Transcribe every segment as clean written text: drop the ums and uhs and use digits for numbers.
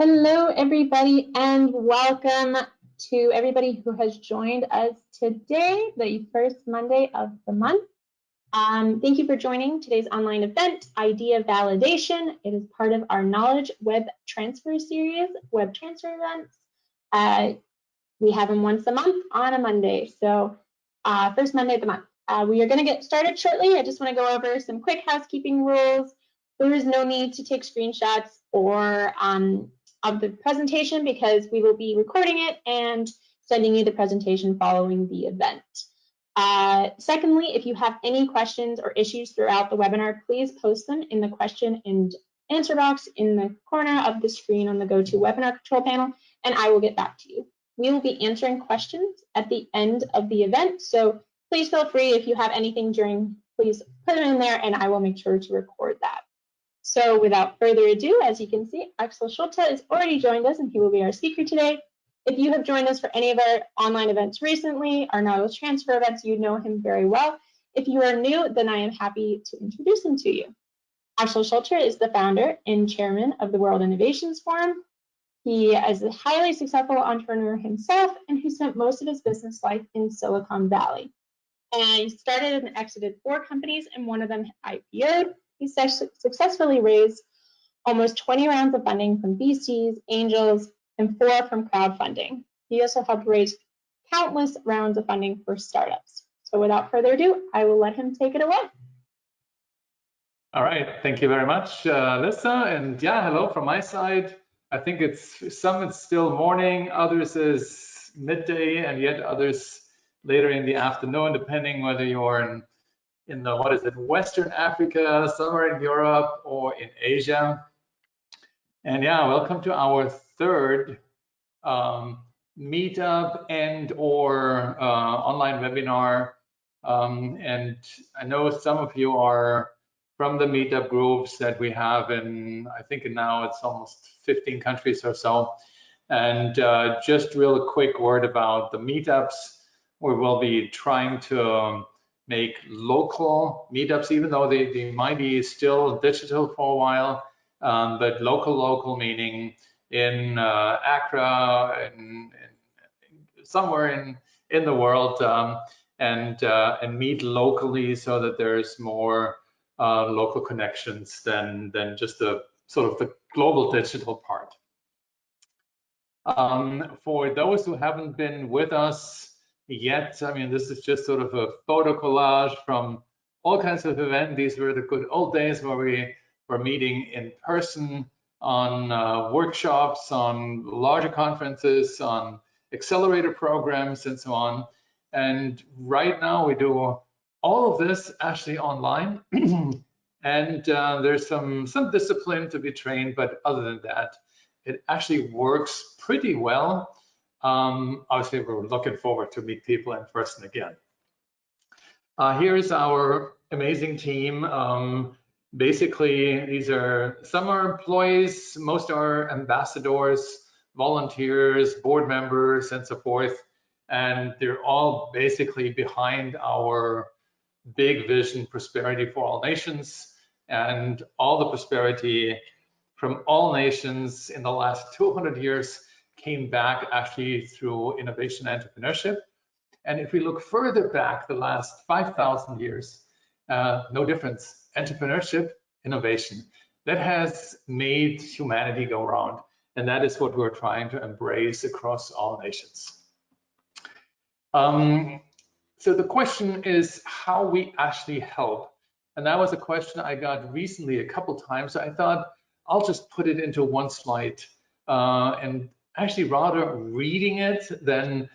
Hello, everybody, and welcome to everybody who has joined us today, the first Monday of the month. Thank you for joining today's online event, Idea Validation. It is part of our Knowledge Web Transfer series, web transfer events. We have them once a month on a Monday, so first Monday of the month. We are going to get started shortly. I just want to go over some quick housekeeping rules. There is no need to take screenshots or of the presentation because we will be recording it and sending you the presentation following the event. Secondly, if you have any questions or issues throughout the webinar, please post them in the question and answer box in the corner of the screen on the GoToWebinar control panel, and I will get back to you. We will be answering questions at the end of the event, so please feel free if you have anything during, please put them in there and I will make sure to record that. So without further ado, as you can see, Axel Schulte has already joined us and he will be our speaker today. If you have joined us for any of our online events recently, our knowledge transfer events, you know him very well. If you are new, then I am happy to introduce him to you. Axel Schulte is the founder and chairman of the World Innovations Forum. He is a highly successful entrepreneur himself and who spent most of his business life in Silicon Valley. And he started and exited 4 companies and one of them IPO'd. He successfully raised almost 20 rounds of funding from VCs, angels, and 4 from crowdfunding. He also helped raise countless rounds of funding for startups. So without further ado, I will let him take it away. All right, thank you very much, Lisa. And yeah, hello from my side. I think some it's still morning, others is midday, and yet others later in the afternoon, depending whether you're in the, what is it, Western Africa, somewhere in Europe or in Asia. And yeah, welcome to our third meetup and or online webinar. And I know some of you are from the meetup groups that we have in, I think now it's almost 15 countries or so. And just real quick word about the meetups. We will be trying to make local meetups, even though they might be still digital for a while, but local meaning in Accra, somewhere in the world, and meet locally so that there's more local connections than just the sort of the global digital part. For those who haven't been with us yet, I mean, this is just sort of a photo collage from all kinds of events. These were the good old days where we were meeting in person on workshops, on larger conferences, on accelerator programs, and so on. And right now we do all of this actually online. And there's some discipline to be trained, but other than that, it actually works pretty well. Obviously, we're looking forward to meet people in person again. Here's our amazing team. Basically, these are some are employees, most are ambassadors, volunteers, board members, and so forth. And they're all basically behind our big vision, prosperity for all nations, and all the prosperity from all nations in the last 200 years came back actually through innovation and entrepreneurship. And if we look further back, the last 5,000 years, no difference. Entrepreneurship, innovation, that has made humanity go round. And that is what we're trying to embrace across all nations. So the question is how we actually help. And that was a question I got recently a couple times. So I thought I'll just put it into one slide and actually rather reading it than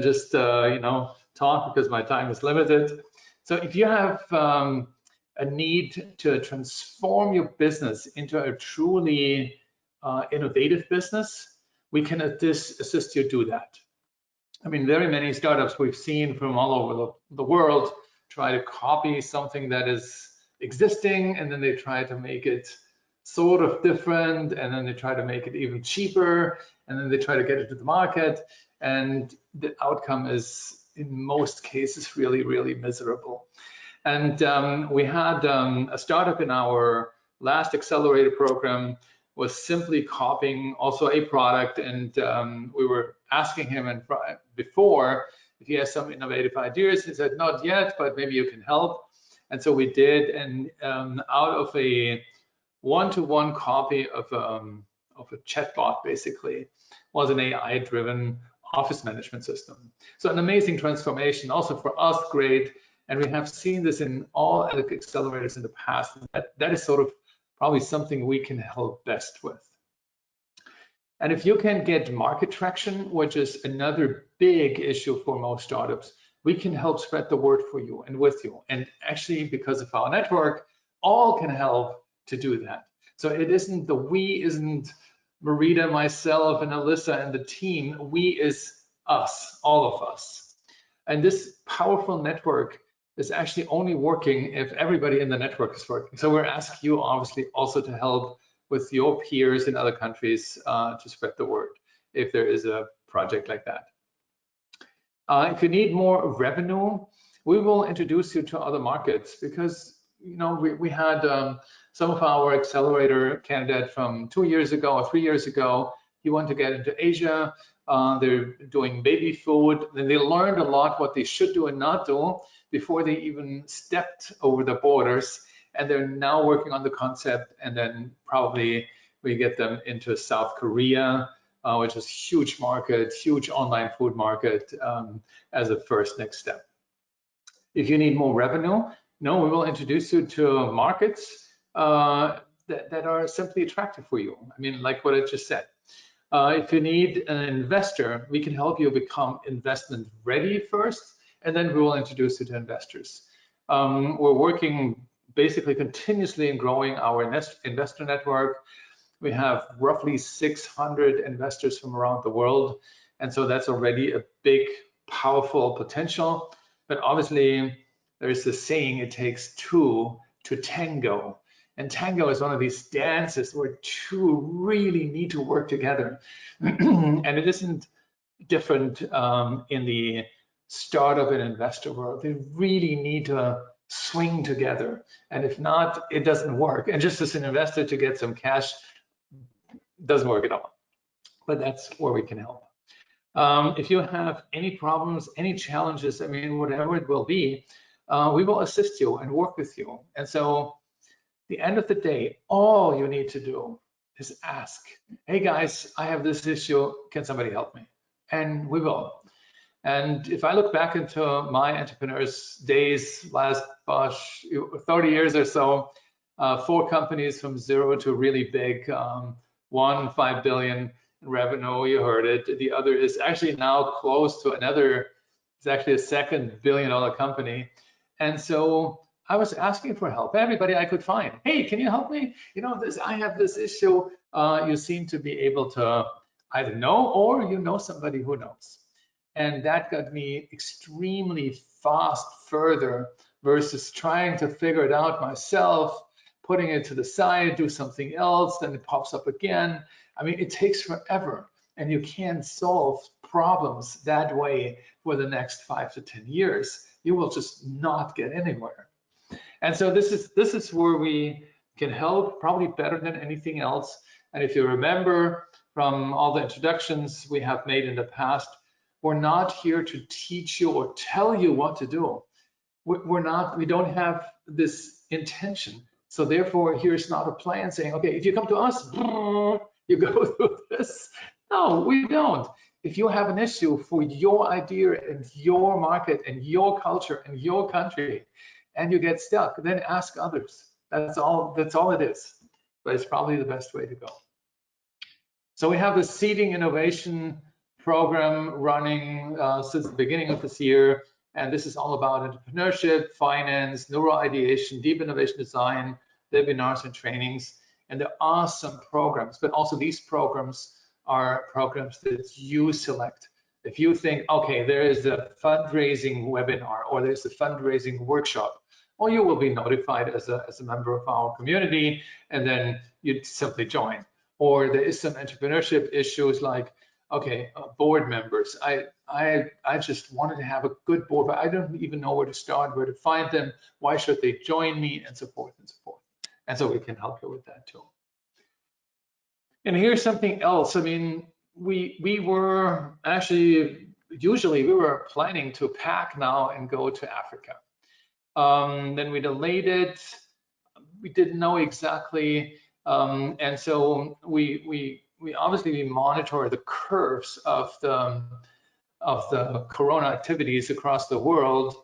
just you know, talk, because my time is limited. So if you have a need to transform your business into a truly innovative business, we can assist you do that. I mean, very many startups we've seen from all over the world try to copy something that is existing, and then they try to make it sort of different, and then they try to make it even cheaper, and then they try to get it to the market, and the outcome is in most cases really miserable. And we had a startup in our last accelerator program was simply copying also a product, and we were asking him and before if he has some innovative ideas. He said, not yet, but maybe you can help. And so we did, and out of a one-to-one copy of a chatbot, basically, was an AI-driven office management system. So an amazing transformation, also for us, great. And we have seen this in all accelerators in the past. That is sort of probably something we can help best with. And if you can get market traction, which is another big issue for most startups, we can help spread the word for you and with you. And actually, because of our network, all can help to do that. So it isn't the we, isn't Marita, myself, and Alyssa and the team. We is us, all of us. And this powerful network is actually only working if everybody in the network is working. So we're asking you, obviously, also to help with your peers in other countries to spread the word if there is a project like that. If you need more revenue, we will introduce you to other markets, because we had some of our accelerator candidate from 2 years ago or 3 years ago. He wanted to get into Asia. They're doing baby food, and they learned a lot what they should do and not do before they even stepped over the borders. And they're now working on the concept, and then probably we get them into South Korea, which is a huge market, huge online food market, as a first next step. If you need more revenue, we will introduce you to markets that are simply attractive for you. I mean, like what I just said. If you need an investor, we can help you become investment ready first, and then we will introduce you to investors. We're working basically continuously in growing our investor network. We have roughly 600 investors from around the world, and so that's already a big, powerful potential. But obviously, there's this saying, it takes two to tango. And tango is one of these dances where two really need to work together. And it isn't different in the startup and investor world. They really need to swing together. And if not, it doesn't work. And just as an investor to get some cash doesn't work at all. But that's where we can help. If you have any problems, any challenges, I mean, whatever it will be, we will assist you and work with you. And so at the end of the day, all you need to do is ask, hey guys, I have this issue, can somebody help me? And we will. And if I look back into my entrepreneurs days, last 30 years or so, 4 companies from 0 to really big, one 5 billion in revenue, you heard it. The other is actually now close to another, it's actually a second $1 billion company. And so I was asking for help, everybody I could find. Hey, can you help me? I have this issue. You seem to be able to either know, or somebody who knows. And that got me extremely fast further versus trying to figure it out myself, putting it to the side, do something else, then it pops up again. I mean, it takes forever, and you can't solve problems that way for the next 5 to 10 years. You will just not get anywhere. And so this is where we can help, probably better than anything else. And if you remember from all the introductions we have made in the past, we're not here to teach you or tell you what to do. We don't have this intention. So therefore, here's not a plan saying, okay, if you come to us, you go through this. No, we don't. If you have an issue for your idea and your market and your culture and your country, and you get stuck, then ask others. That's all it is. But it's probably the best way to go. So we have the Seeding Innovation program running since the beginning of this year. And this is all about entrepreneurship, finance, neural ideation, deep innovation design, webinars and trainings. And there are some programs, but also these programs are programs that you select. If you think, okay, there is a fundraising webinar or there's a fundraising workshop, or you will be notified as a member of our community, and then you simply join. Or there is some entrepreneurship issues like, okay, board members. I just wanted to have a good board, but I don't even know where to start, where to find them. Why should they join me, and so forth and so forth. And so we can help you with that too. And here's something else. I mean, we were actually, usually we were planning to pack now and go to Africa. Then we delayed it. We didn't know exactly. And so we obviously monitor the curves of the corona activities across the world.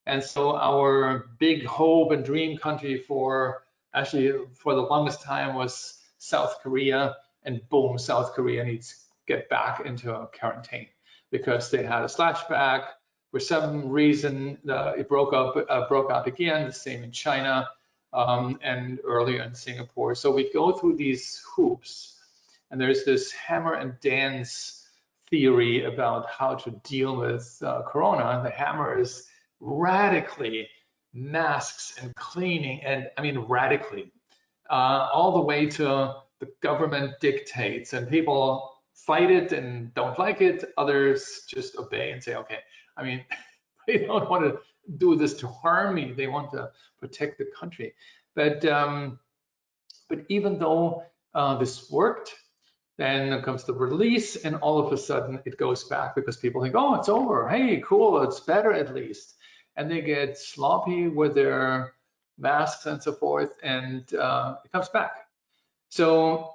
And so our big hope and dream country for the longest time was South Korea, and boom, South Korea needs to get back into a quarantine because they had a slashback. For some reason, it broke out again, the same in China, and earlier in Singapore. So we go through these hoops, and there's this hammer and dance theory about how to deal with corona. And the hammer is radically masks and cleaning, and I mean radically, all the way to the government dictates, and people fight it and don't like it. Others just obey and say, okay. I mean, they don't want to do this to harm me. They want to protect the country. But even though this worked, then comes the release, and all of a sudden it goes back because people think, oh, it's over. Hey, cool, it's better at least. And they get sloppy with their masks and so forth, and it comes back. So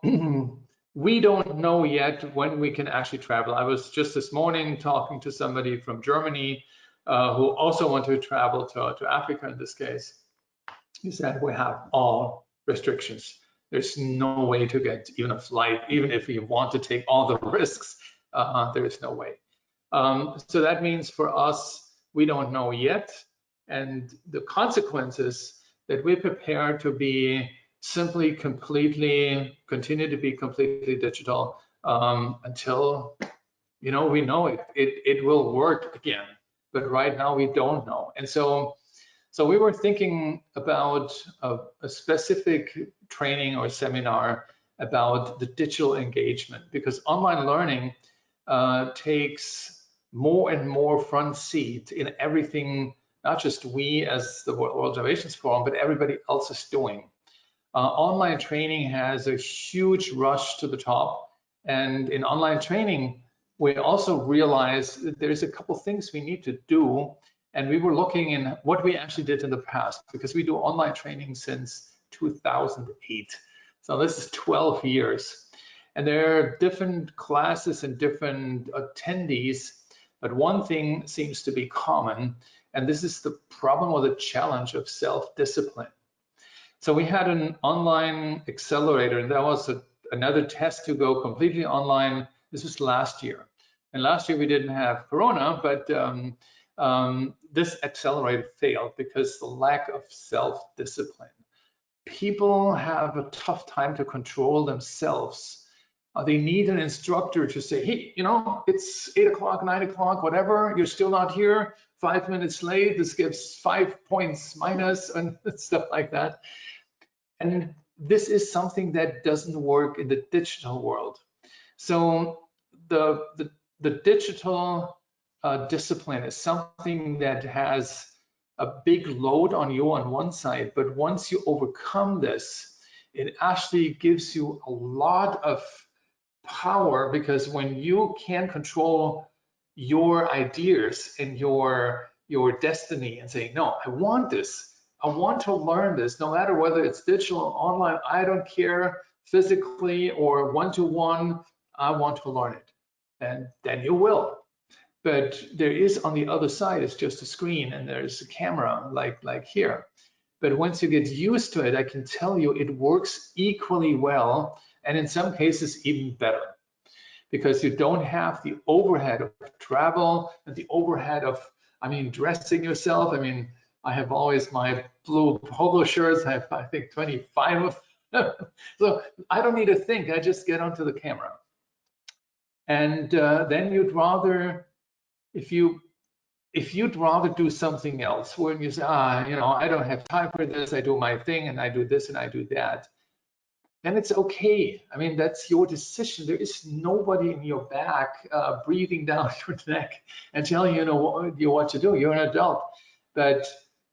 we don't know yet when we can actually travel. I was just this morning talking to somebody from Germany who also wanted to travel to Africa in this case. He said, we have all restrictions. There's no way to get even a flight, even if you want to take all the risks, there is no way. So that means for us, we don't know yet. And the consequences that we're prepared to be simply continue to be completely digital until, we know it will work again. But right now we don't know. And so we were thinking about a specific training or seminar about the digital engagement, because online learning takes more and more front seat in everything, not just we as the World Innovations Forum, but everybody else is doing. Online training has a huge rush to the top, and in online training, we also realize that there's a couple things we need to do. And we were looking in what we actually did in the past, because we do online training since 2008. So this is 12 years. And there are different classes and different attendees, but one thing seems to be common, and this is the problem or the challenge of self-discipline. So we had an online accelerator, and that was another test to go completely online. This was last year. And last year we didn't have Corona, but this accelerator failed because the lack of self-discipline. People have a tough time to control themselves. They need an instructor to say, hey, it's 8 o'clock, 9 o'clock, whatever, you're still not here, 5 minutes late, this gives 5 points minus, and stuff like that. And this is something that doesn't work in the digital world. So the digital discipline is something that has a big load on you on one side, but once you overcome this, it actually gives you a lot of power, because when you can control your ideas and your destiny and say, no, I want this, I want to learn this, no matter whether it's digital or online, I don't care, physically or one-to-one, I want to learn it. And then you will. But there is, on the other side, it's just a screen and there's a camera like here. But once you get used to it, I can tell you it works equally well, and in some cases even better, because you don't have the overhead of travel and the overhead of, dressing yourself. I have always my blue polo shirts. I have, I think, 25 of them. So I don't need to think. I just get onto the camera. And then you'd rather, if you'd rather do something else, when you say, I don't have time for this, I do my thing and I do this and I do that, then it's okay. That's your decision. There is nobody in your back breathing down your neck and telling you what to do. You're an adult. But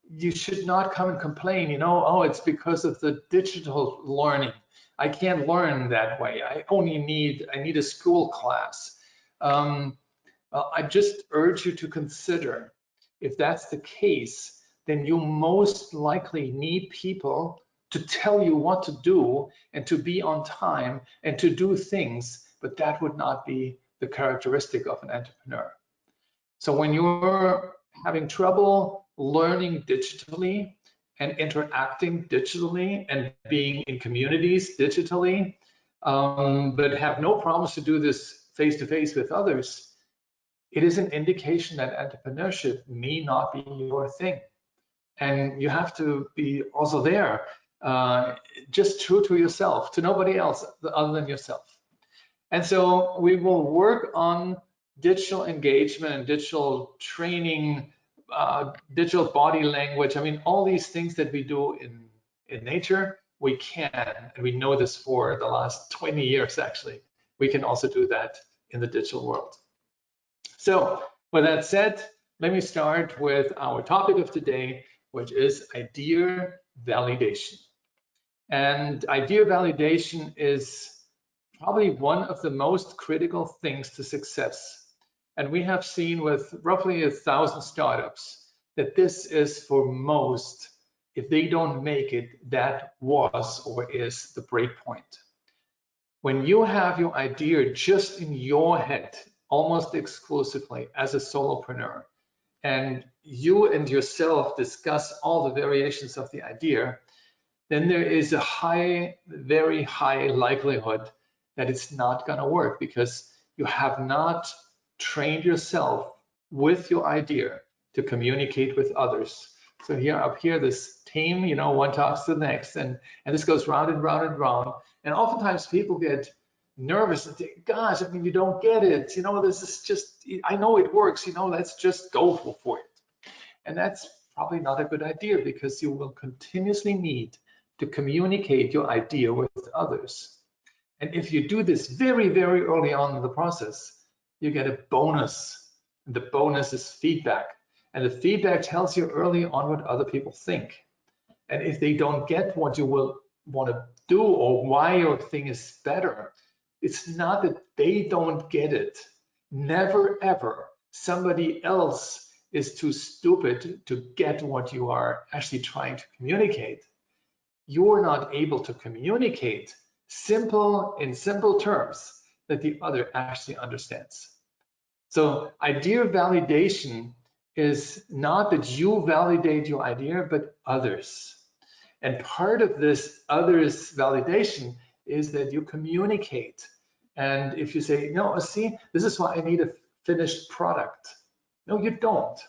you should not come and complain, you know, oh, it's because of the digital learning. I can't learn that way. I need a school class. I just urge you to consider, if that's the case, then you most likely need people to tell you what to do and to be on time and to do things, but that would not be the characteristic of an entrepreneur. So when you're having trouble learning digitally and interacting digitally and being in communities digitally, but have no problems to do this face-to-face with others, it is an indication that entrepreneurship may not be your thing. And you have to be also there, just true to yourself, to nobody else other than yourself. And so we will work on digital engagement and digital training, digital body language. I mean, all these things that we do in nature, we can, and we know this for the last 20 years, actually. We can also do that in the digital world. So with that said, let me start with our topic of today, which is idea validation. And idea validation is probably one of the most critical things to success. And we have seen with roughly 1,000 startups that this is for most, if they don't make it, that was or is the break point. When you have your idea just in your head, almost exclusively as a solopreneur, and you and yourself discuss all the variations of the idea, then there is a very high likelihood that it's not going to work, because you have not trained yourself with your idea to communicate with others. So here up here, this team, you know, one talks to the next, and this goes round and round and round. And oftentimes people get nervous and think, gosh, I mean, you don't get it. You know, this is just, I know it works, you know, let's just go for it. And that's probably not a good idea, because you will continuously need to communicate your idea with others. And if you do this very, very early on in the process, you get a bonus. And the bonus is feedback. And the feedback tells you early on what other people think. And if they don't get what you will want to do or why your thing is better, it's not that they don't get it. Never, ever somebody else is too stupid to get what you are actually trying to communicate. You're not able to communicate in simple terms that the other actually understands. So idea validation is not that you validate your idea, but others. And part of this others validation is that you communicate. And if you say, no, see, this is why I need a finished product. No, you don't.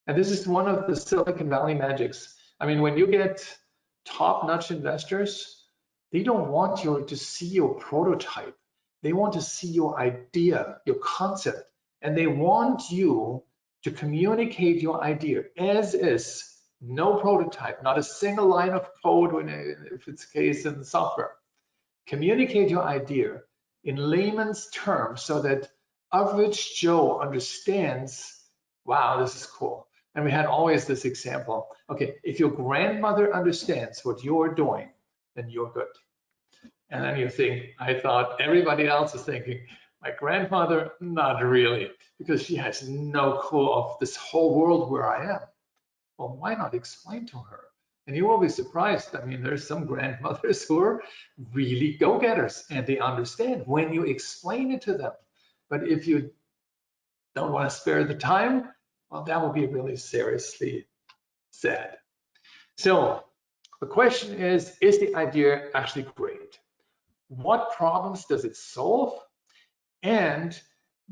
And this is one of the Silicon Valley magics. I mean, when you get top-notch investors, they don't want you to see your prototype. They want to see your idea, your concept, and they want you to communicate your idea as is, no prototype, not a single line of code if it's the case in the software. Communicate your idea in layman's terms so that average Joe understands, wow, this is cool. And we had always this example. Okay, if your grandmother understands what you're doing, then you're good. And then you think, I thought everybody else is thinking, my grandmother, not really, because she has no clue of this whole world where I am. Well, why not explain to her? And you will be surprised. I mean, there's some grandmothers who are really go-getters, and they understand when you explain it to them. But if you don't want to spare the time, well, that would be really seriously sad. So the question is the idea actually great? What problems does it solve? And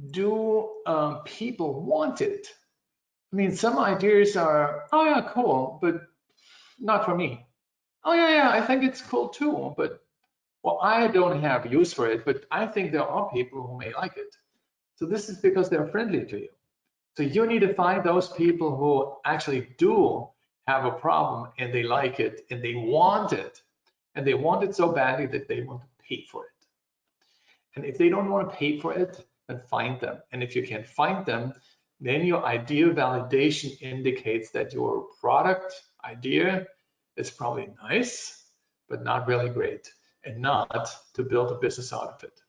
do people want it? I mean, some ideas are, oh yeah, cool, but not for me. Oh yeah, I think it's cool too, but well, I don't have use for it, but I think there are people who may like it. So this is because they're friendly to you. So you need to find those people who actually do have a problem and they like it and they want it. And they want it so badly that they want to pay for it. And if they don't want to pay for it, then find them. And if you can't find them, then your idea validation indicates that your product idea is probably nice, but not really great, and not to build a business out of it.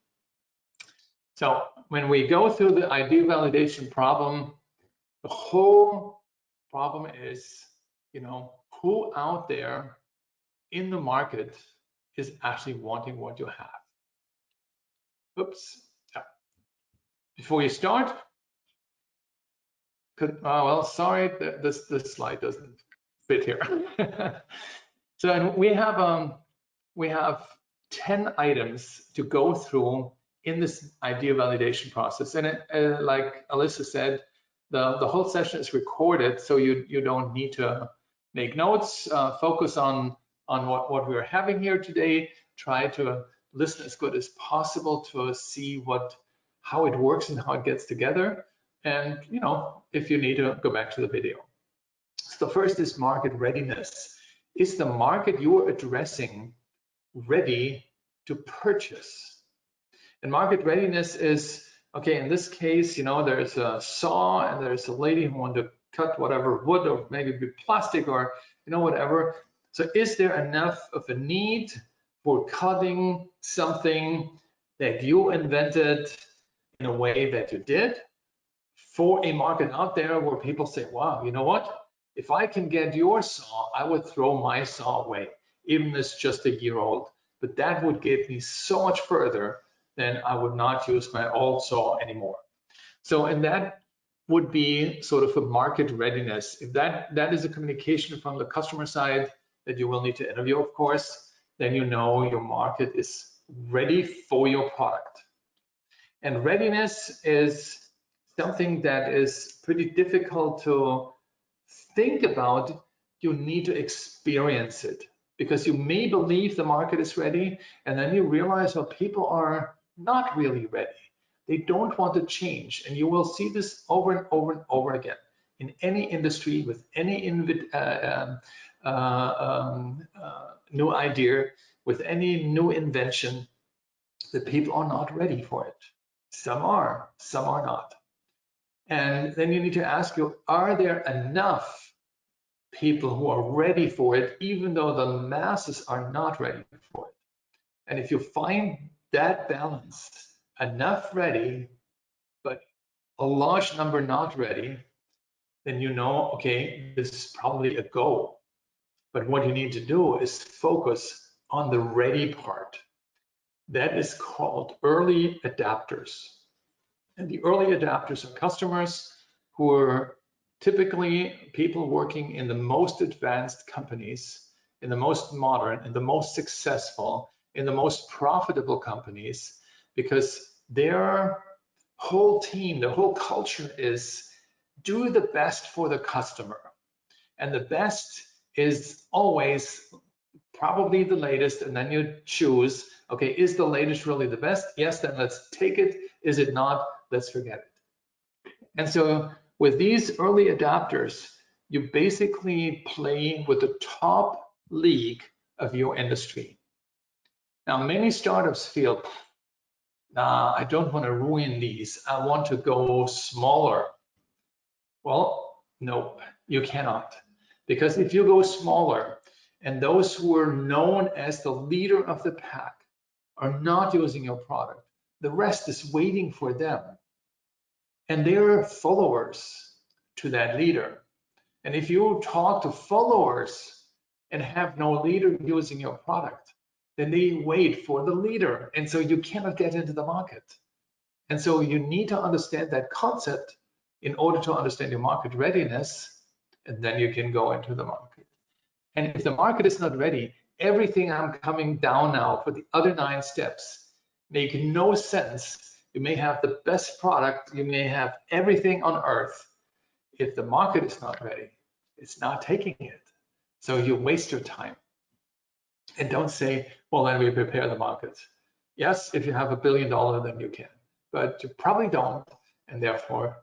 So when we go through the idea validation problem, the whole problem is, who out there in the market is actually wanting what you have. Oops. Yeah. Before you start, well, sorry, this slide doesn't fit here. So we have 10 items to go through in this idea validation process, and like Alyssa said, the whole session is recorded, so you don't need to make notes. Focus on what we're having here today. Try to listen as good as possible to see how it works and how it gets together. And if you need to, go back to the video. So first is market readiness. Is the market you are addressing ready to purchase? And market readiness is, okay, in this case, there's a saw and there's a lady who wants to cut whatever wood or maybe plastic or whatever. So is there enough of a need for cutting something that you invented in a way that you did for a market out there where people say, wow, you know what? If I can get your saw, I would throw my saw away, even if it's just a year old. But that would get me so much further than I would not use my old saw anymore. So, and that would be sort of a market readiness. If that is a communication from the customer side that you will need to interview, of course, then your market is ready for your product. And readiness is something that is pretty difficult to think about. You need to experience it, because you may believe the market is ready, and then you realize, well, people are not really ready. They don't want to change, and you will see this over and over and over again in any industry with any new idea, with any new invention, that people are not ready for it. Some are not. And then you need to ask you, are there enough people who are ready for it, even though the masses are not ready for it? And if you find that balance, enough ready, but a large number not ready, then okay, this is probably a go. But what you need to do is focus on the ready part. That is called early adapters. And the early adapters are customers who are typically people working in the most advanced companies, in the most modern, in the most successful, in the most profitable companies, because their whole team, their whole culture is do the best for the customer. And the best is always probably the latest, and then you choose, okay, is the latest really the best? Yes, then let's take it. Is it not? Let's forget it. And so with these early adapters, you basically play with the top league of your industry. Now, many startups feel, nah, I don't want to ruin these. I want to go smaller. Well, no, you cannot. Because if you go smaller and those who are known as the leader of the pack are not using your product, the rest is waiting for them. And they're followers to that leader. And if you talk to followers and have no leader using your product, then they wait for the leader. And so you cannot get into the market. And so you need to understand that concept in order to understand your market readiness, and then you can go into the market. And if the market is not ready, everything I'm coming down now for the other 9 steps make no sense. You may have the best product, you may have everything on earth. If the market is not ready, it's not taking it. So you waste your time. And don't say, well, then we prepare the market. Yes, if you have $1 billion, then you can, but you probably don't. And therefore,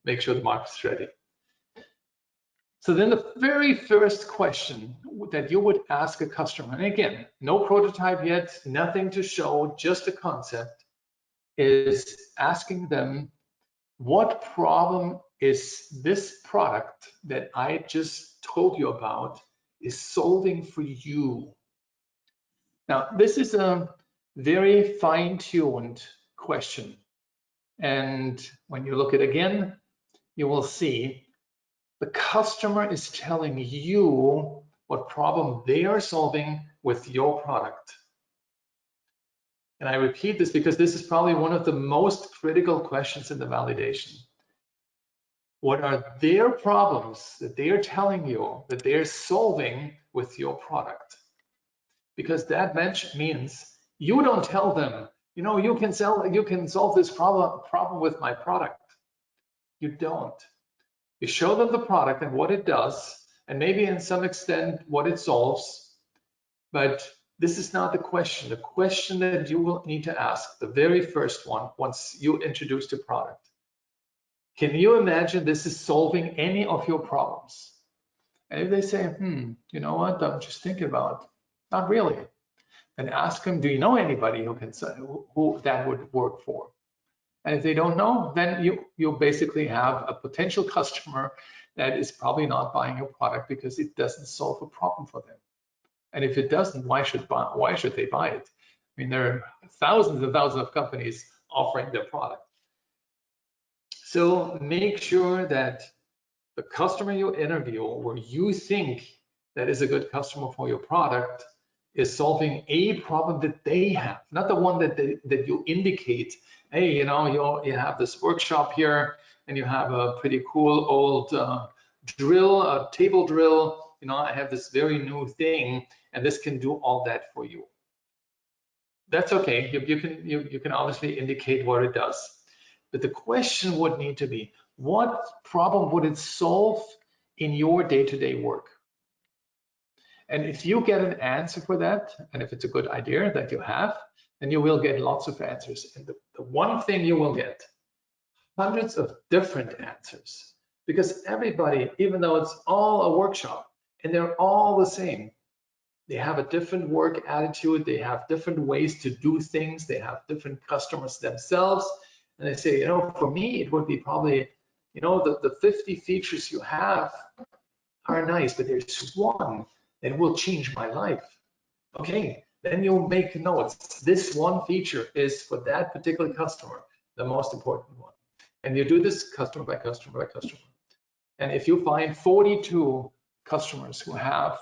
make sure the market's ready. So then the very first question that you would ask a customer, and again, no prototype yet, nothing to show, just a concept, is asking them, what problem is this product that I just told you about is solving for you? Now, this is a very fine-tuned question. And when you look at it again, you will see the customer is telling you what problem they are solving with your product. And I repeat this because this is probably one of the most critical questions in the validation. What are their problems that they are telling you that they're solving with your product? Because that means you don't tell them, you know, you can solve this problem with my product. You don't. You show them the product and what it does, and maybe in some extent what it solves, but this is not the question. The question that you will need to ask, the very first one, once you introduce the product, can you imagine this is solving any of your problems? And if they say, you know what, I'm just thinking about it, not really, then ask them, do you know anybody who can who that would work for? And if they don't know, then you basically have a potential customer that is probably not buying your product because it doesn't solve a problem for them. And if it doesn't, why should they buy it? I mean, there are thousands and thousands of companies offering their product. So make sure that the customer you interview, where you think that is a good customer for your product, is solving a problem that they have, not the one that you indicate. Hey, you know, you have this workshop here, and you have a pretty cool old drill, a table drill. You know, I have this very new thing, and this can do all that for you. That's okay. You can obviously indicate what it does, but the question would need to be, what problem would it solve in your day-to-day work? And if you get an answer for that, and if it's a good idea that you have, then you will get lots of answers. And the one thing you will get, hundreds of different answers, because everybody, even though it's all a workshop and they're all the same, they have a different work attitude, they have different ways to do things, they have different customers themselves. And they say, you know, for me, it would be probably, you know, the 50 features you have are nice, but there's one that will change my life. Okay, then you'll make notes. This one feature is for that particular customer, the most important one. And you do this customer by customer by customer. And if you find 42 customers who have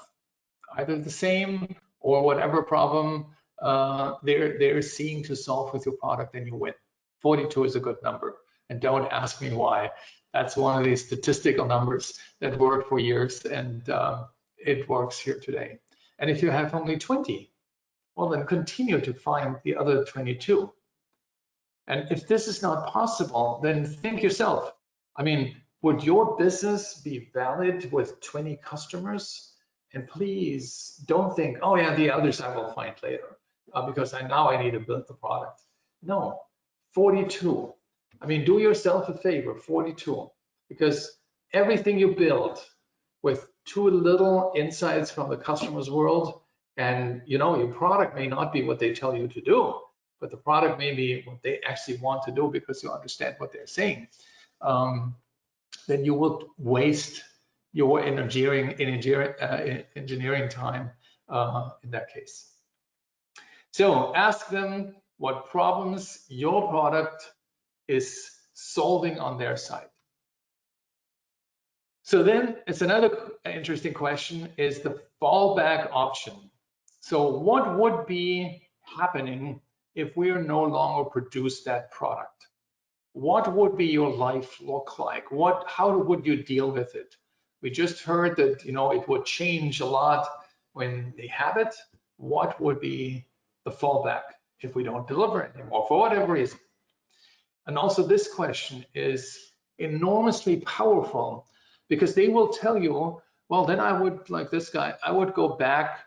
either the same or whatever problem they're seeing to solve with your product, then you win. 42 is a good number. And don't ask me why. That's one of these statistical numbers that worked for years, and it works here today. And if you have only 20, well, then continue to find the other 22. And if this is not possible, then think yourself. I mean, would your business be valid with 20 customers? And please don't think, oh yeah, the others I will find later because now I need to build the product. No, 42. I mean, do yourself a favor, 42, because everything you build with too little insights from the customer's world, and you know, your product may not be what they tell you to do, but the product may be what they actually want to do because you understand what they're saying, then you will waste your engineering time in that case. So ask them what problems your product is solving on their side. So then it's another interesting question is the fallback option. So what would be happening if we are no longer produce that product? What would be your life look like? How would you deal with it? We just heard that, you know, it would change a lot when they have it. What would be the fallback if we don't deliver anymore for whatever reason? And also this question is enormously powerful because they will tell you, well, then I would, like this guy, I would go back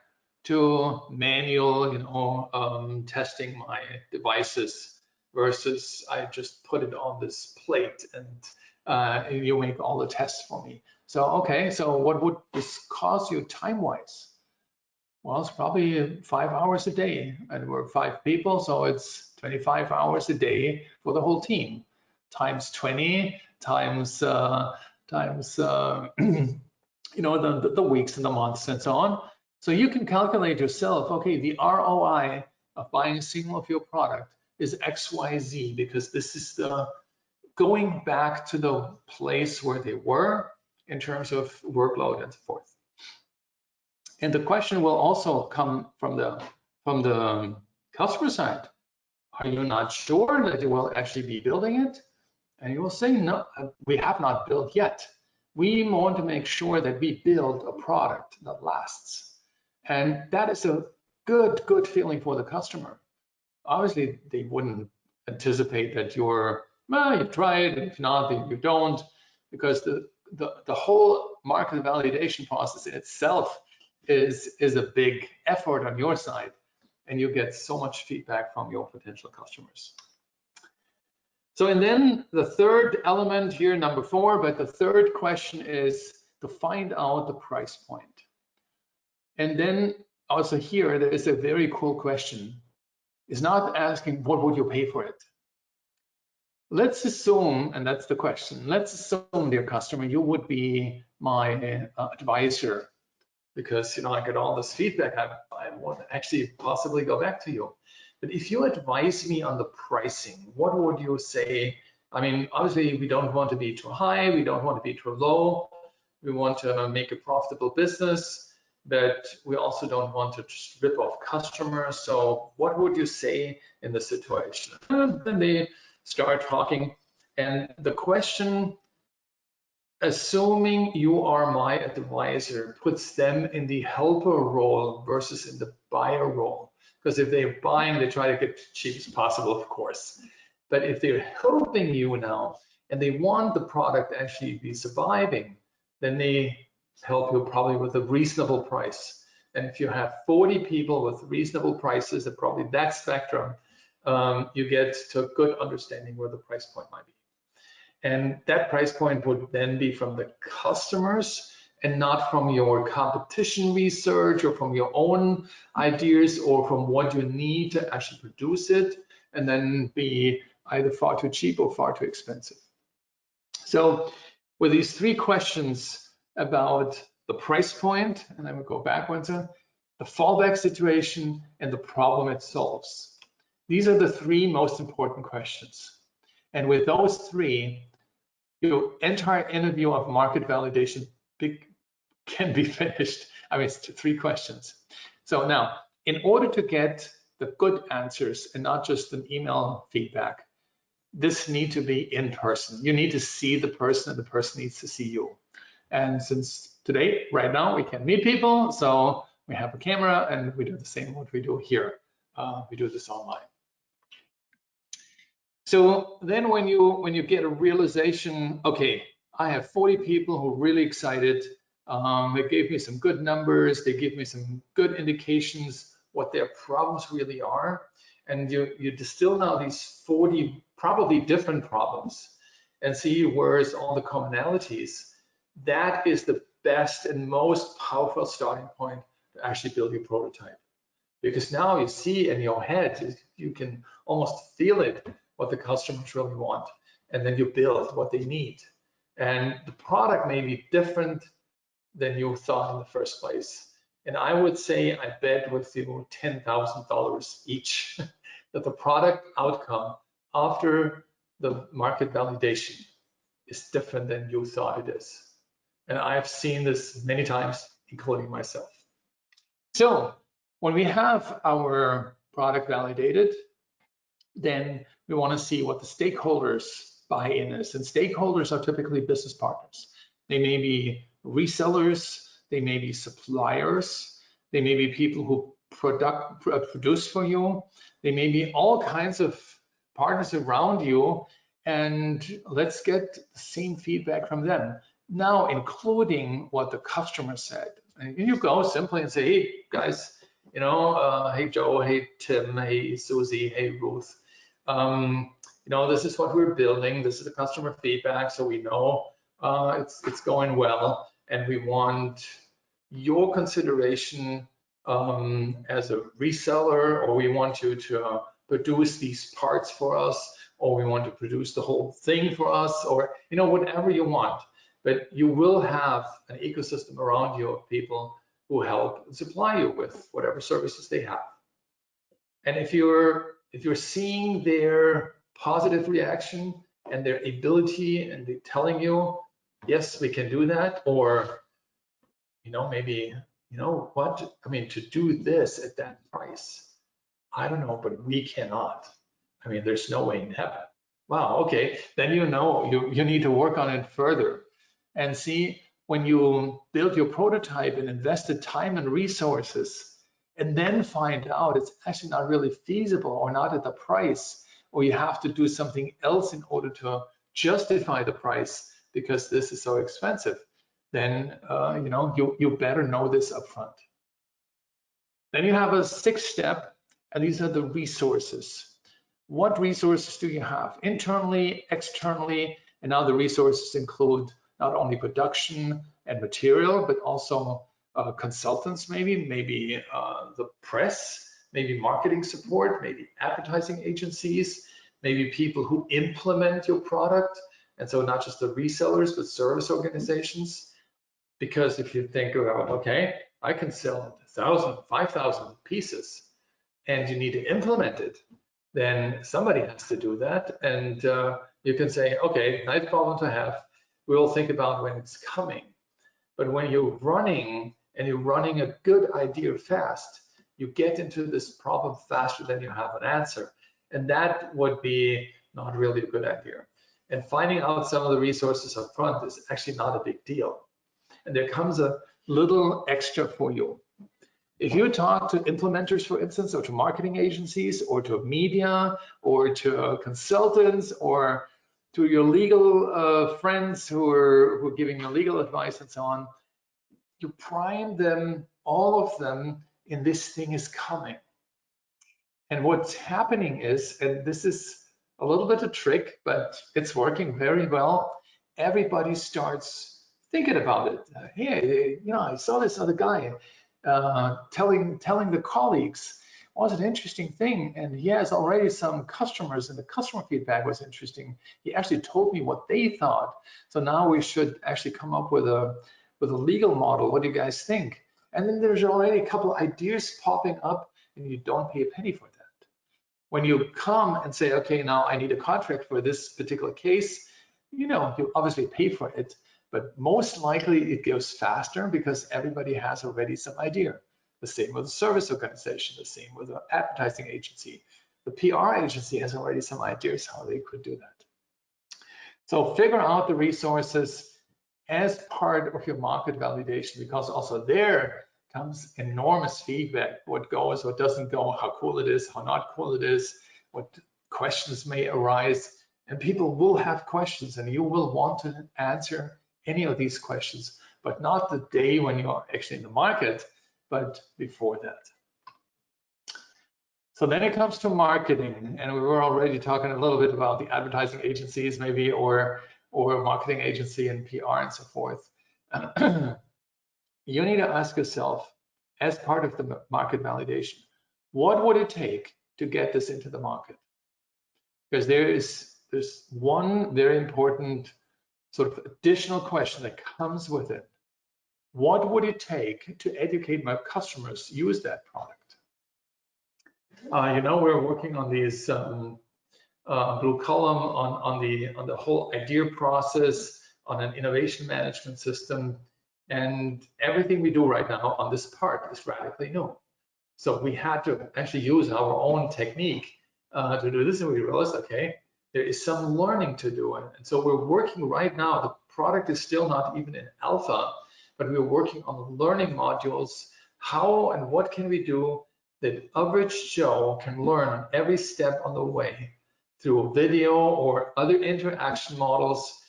to manual, you know, testing my devices versus I just put it on this plate and you make all the tests for me. So, okay, so what would this cost you time-wise? Well, it's probably 5 hours a day, and we're 5 people, so it's 25 hours a day for the whole team. times 20 times you know, the weeks and the months and so on. So you can calculate yourself, okay, the ROI of buying a single of your product is XYZ, because this is the going back to the place where they were in terms of workload and so forth. And the question will also come from the customer side. Are you not sure that you will actually be building it? And you will say, no, we have not built yet. We want to make sure that we build a product that lasts. And that is a good feeling for the customer. Obviously, they wouldn't anticipate that you try it, and if not, then you don't, because the whole market validation process in itself is a big effort on your side, and you get so much feedback from your potential customers. So, and then the third element here, number 4, but the third question is to find out the price point. And then also here, there is a very cool question. It's not asking, what would you pay for it? Let's assume, and that's the question, let's assume, dear customer, you would be my advisor, because, you know, I get all this feedback. I want to actually possibly go back to you. But if you advise me on the pricing, what would you say? I mean, obviously, we don't want to be too high. We don't want to be too low. We want to make a profitable business, but we also don't want to just rip off customers. So what would you say in the situation? And then they start talking. And the question, assuming you are my advisor, puts them in the helper role versus in the buyer role. Because if they're buying, they try to get as cheap as possible, of course. But if they're helping you now and they want the product to actually be surviving, then they help you probably with a reasonable price. And if you have 40 people with reasonable prices at probably that spectrum, you get to a good understanding where the price point might be. And that price point would then be from the customers and not from your competition research or from your own ideas or from what you need to actually produce it, and then be either far too cheap or far too expensive. So with these 3 questions about the price point, and then we'll go backwards, the fallback situation, and the problem it solves. These are the 3 most important questions. And with those 3, your entire interview of market validation can be finished. I mean, it's 3 questions. So now, in order to get the good answers and not just an email feedback, this needs to be in person. You need to see the person, and the person needs to see you. And since today, right now, we can meet people, so we have a camera and we do the same what we do here. We do this online. So then when you get a realization, okay, I have 40 people who are really excited. They gave me some good numbers. They give me some good indications what their problems really are. And you distill now these 40 probably different problems and see where's all the commonalities. That is the best and most powerful starting point to actually build your prototype. Because now you see in your head, you can almost feel it, what the customers really want. And then you build what they need. And the product may be different than you thought in the first place. And I would say, I bet with you $10,000 each that the product outcome after the market validation is different than you thought it is. And I've seen this many times, including myself. So when we have our product validated, then we want to see what the stakeholders buy-in is. And stakeholders are typically business partners. They may be resellers, they may be suppliers, they may be people who produce for you, they may be all kinds of partners around you, and let's get the same feedback from them. Now, including what the customer said. And you go simply and say, hey, guys, you know, hey, Joe, hey, Tim, hey, Susie, hey, Ruth. You know, this is what we're building. This is the customer feedback, so we know it's going well, and we want your consideration as a reseller, or we want you to produce these parts for us, or we want to produce the whole thing for us, or whatever you want. But you will have an ecosystem around you of people who help supply you with whatever services they have. And if you're seeing their positive reaction and their ability, and they're telling you, yes, we can do that, or maybe, what, I mean, to do this at that price, I don't know, but we cannot. I mean, there's no way in heaven. Wow, okay, then you need to work on it further and see, when you build your prototype and invested time and resources, and then find out it's actually not really feasible or not at the price, or you have to do something else in order to justify the price because this is so expensive, then you better know this upfront. Then you have a sixth step, and these are the resources. What resources do you have internally, externally? And now the resources include not only production and material, but also consultants, maybe the press, maybe marketing support, maybe advertising agencies, maybe people who implement your product. And so not just the resellers, but service organizations. Because if you think about, okay, I can sell 1,000, 5,000 pieces, and you need to implement it, then somebody has to do that. And you can say, okay, nice problem to have. We'll think about when it's coming. But when you're running, and you're running a good idea fast, you get into this problem faster than you have an answer. And that would be not really a good idea. And finding out some of the resources up front is actually not a big deal. And there comes a little extra for you. If you talk to implementers, for instance, or to marketing agencies, or to media, or to consultants, or to your legal friends who are giving you legal advice and so on, you prime them, all of them, in this thing is coming. And what's happening is, and this is a little bit of a trick, but it's working very well, everybody starts thinking about it. Hey, I saw this other guy telling the colleagues, was an interesting thing, and he has already some customers, and the customer feedback was interesting. He actually told me what they thought. So now we should actually come up with a legal model. What do you guys think? And then there's already a couple of ideas popping up, and you don't pay a penny for that. When you come and say, okay, now I need a contract for this particular case, you obviously pay for it, but most likely it goes faster because everybody has already some idea. The same with the service organization, the same with the advertising agency. The PR agency has already some ideas how they could do that. So figure out the resources as part of your market validation, because also there comes enormous feedback, what goes, what doesn't go, how cool it is, how not cool it is, what questions may arise. And people will have questions, and you will want to answer any of these questions, but not the day when you're actually in the market, but before that. So then it comes to marketing, and we were already talking a little bit about the advertising agencies maybe, or marketing agency and PR and so forth. You need to ask yourself, as part of the market validation, what would it take to get this into the market? Because there's one very important sort of additional question that comes with it. What would it take to educate my customers use that product? We're working on these blue column on the whole idea process, on an innovation management system, and everything we do right now on this part is radically new. So we had to actually use our own technique to do this, and we realized, okay, there is some learning to do, and so we're working right now. The product is still not even in alpha, but we're working on the learning modules. How and what can we do that average Joe can learn on every step on the way through video or other interaction models,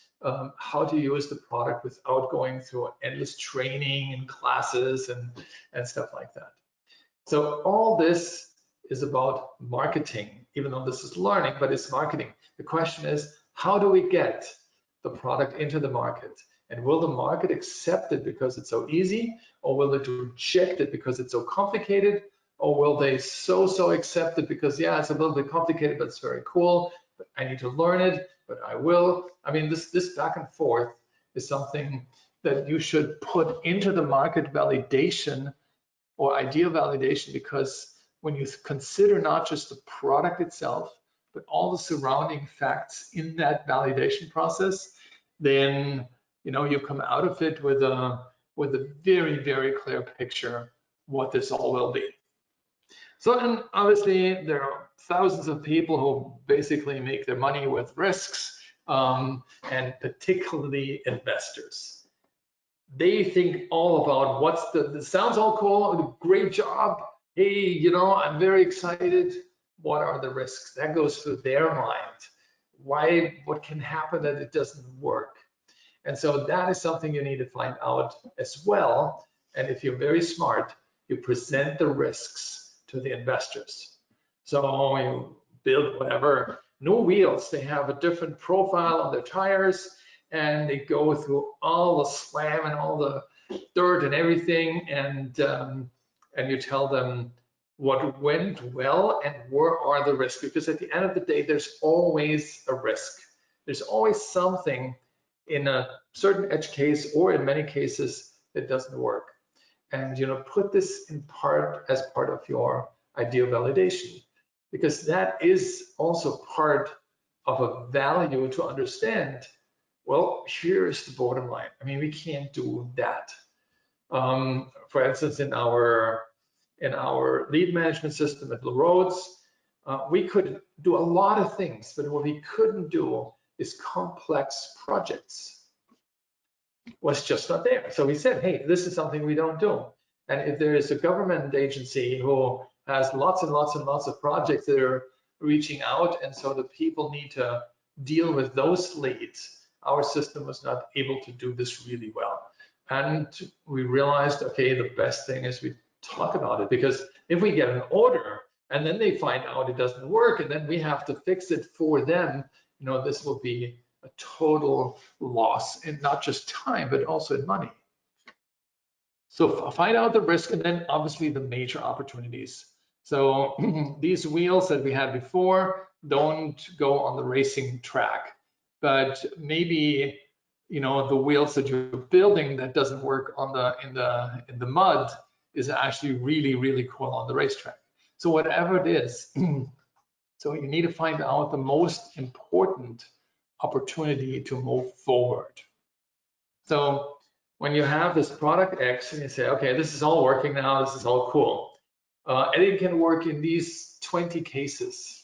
how to use the product without going through endless training and classes and stuff like that. So all this is about marketing, even though this is learning, but it's marketing. The question is, how do we get the product into the market? And will the market accept it because it's so easy, or will it reject it because it's so complicated? Or will they so accept it because, yeah, it's a little bit complicated, but it's very cool. But I need to learn it, but I will. I mean, this back and forth is something that you should put into the market validation or idea validation, because when you consider not just the product itself, but all the surrounding facts in that validation process, then you come out of it with a very, very clear picture what this all will be. So then obviously there are thousands of people who basically make their money with risks, and particularly investors. They think all about this sounds all cool, great job. Hey, I'm very excited. What are the risks? That goes through their mind. What can happen that it doesn't work? And so that is something you need to find out as well. And if you're very smart, you present the risks to the investors. So you build whatever new wheels, they have a different profile on their tires, and they go through all the slam and all the dirt and everything, and you tell them what went well and where are the risks, because at the end of the day, there's always a risk. There's always something in a certain edge case or in many cases that doesn't work. And put this as part of your idea validation, because that is also part of a value to understand. Well, here's the bottom line. I mean, we can't do that. For instance, in our lead management system at Blue Roads, we could do a lot of things, but what we couldn't do is complex projects. Was just not there. So we said, hey, this is something we don't do. And if there is a government agency who has lots and lots and lots of projects that are reaching out, and so the people need to deal with those leads, our system was not able to do this really well. And we realized, okay, the best thing is we talk about it, because if we get an order and then they find out it doesn't work and then we have to fix it for them, this will be a total loss in not just time, but also in money. So find out the risk, and then obviously the major opportunities. So these wheels that we had before don't go on the racing track, but maybe the wheels that you're building that doesn't work on in the mud is actually really, really cool on the racetrack. So whatever it is, so you need to find out the most important opportunity to move forward. So when you have this product X and you say, okay, this is all working now, this is all cool, and it can work in these 20 cases.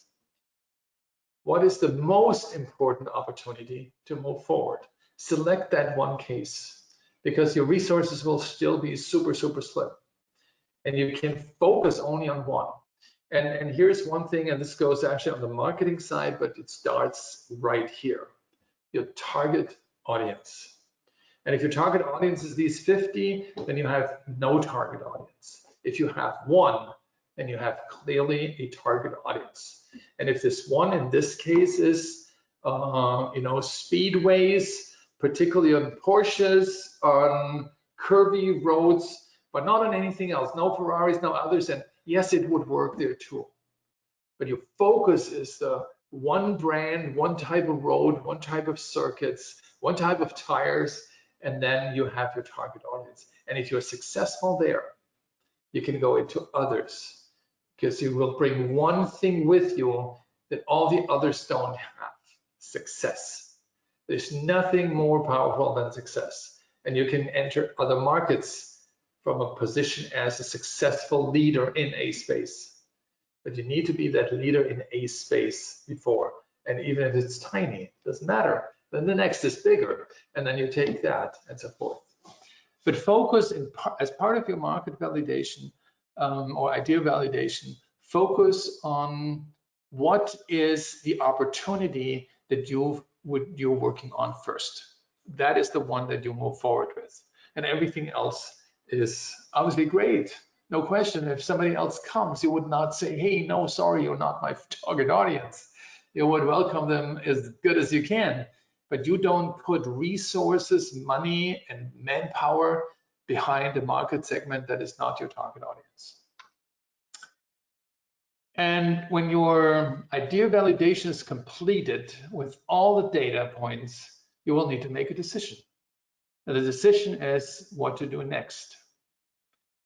What is the most important opportunity to move forward? Select that one case, because your resources will still be super, super slim, and you can focus only on one. And here's one thing, and this goes actually on the marketing side, but it starts right here, your target audience. And if your target audience is these 50, then you have no target audience. If you have one, then you have clearly a target audience. And if this one in this case is, speedways, particularly on Porsches, on curvy roads, but not on anything else, no Ferraris, no others, and yes, it would work there too. But your focus is the one brand, one type of road, one type of circuits, one type of tires, and then you have your target audience. And if you're successful there, you can go into others, because you will bring one thing with you that all the others don't have: success. There's nothing more powerful than success. And you can enter other markets from a position as a successful leader in a space. But you need to be that leader in a space before. And even if it's tiny, it doesn't matter. Then the next is bigger, and then you take that and so forth. But focus as part of your market validation or idea validation, focus on what is the opportunity that you're working on first. That is the one that you move forward with, and everything else is obviously great. No question. If somebody else comes, you would not say, hey, no, sorry, you're not my target audience. You would welcome them as good as you can, but you don't put resources, money, and manpower behind a market segment that is not your target audience. And when your idea validation is completed with all the data points, you will need to make a decision. And the decision is what to do next.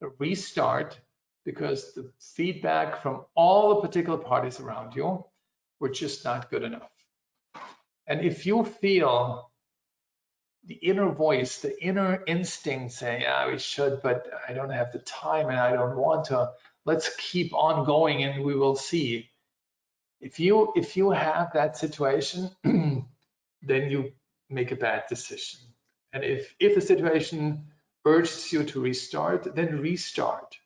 A restart, because the feedback from all the particular parties around you were just not good enough. And if you feel the inner voice, the inner instinct saying, yeah, we should, but I don't have the time and I don't want to, let's keep on going and we will see. If you have that situation, then you make a bad decision. And if the situation urges you to restart, then restart.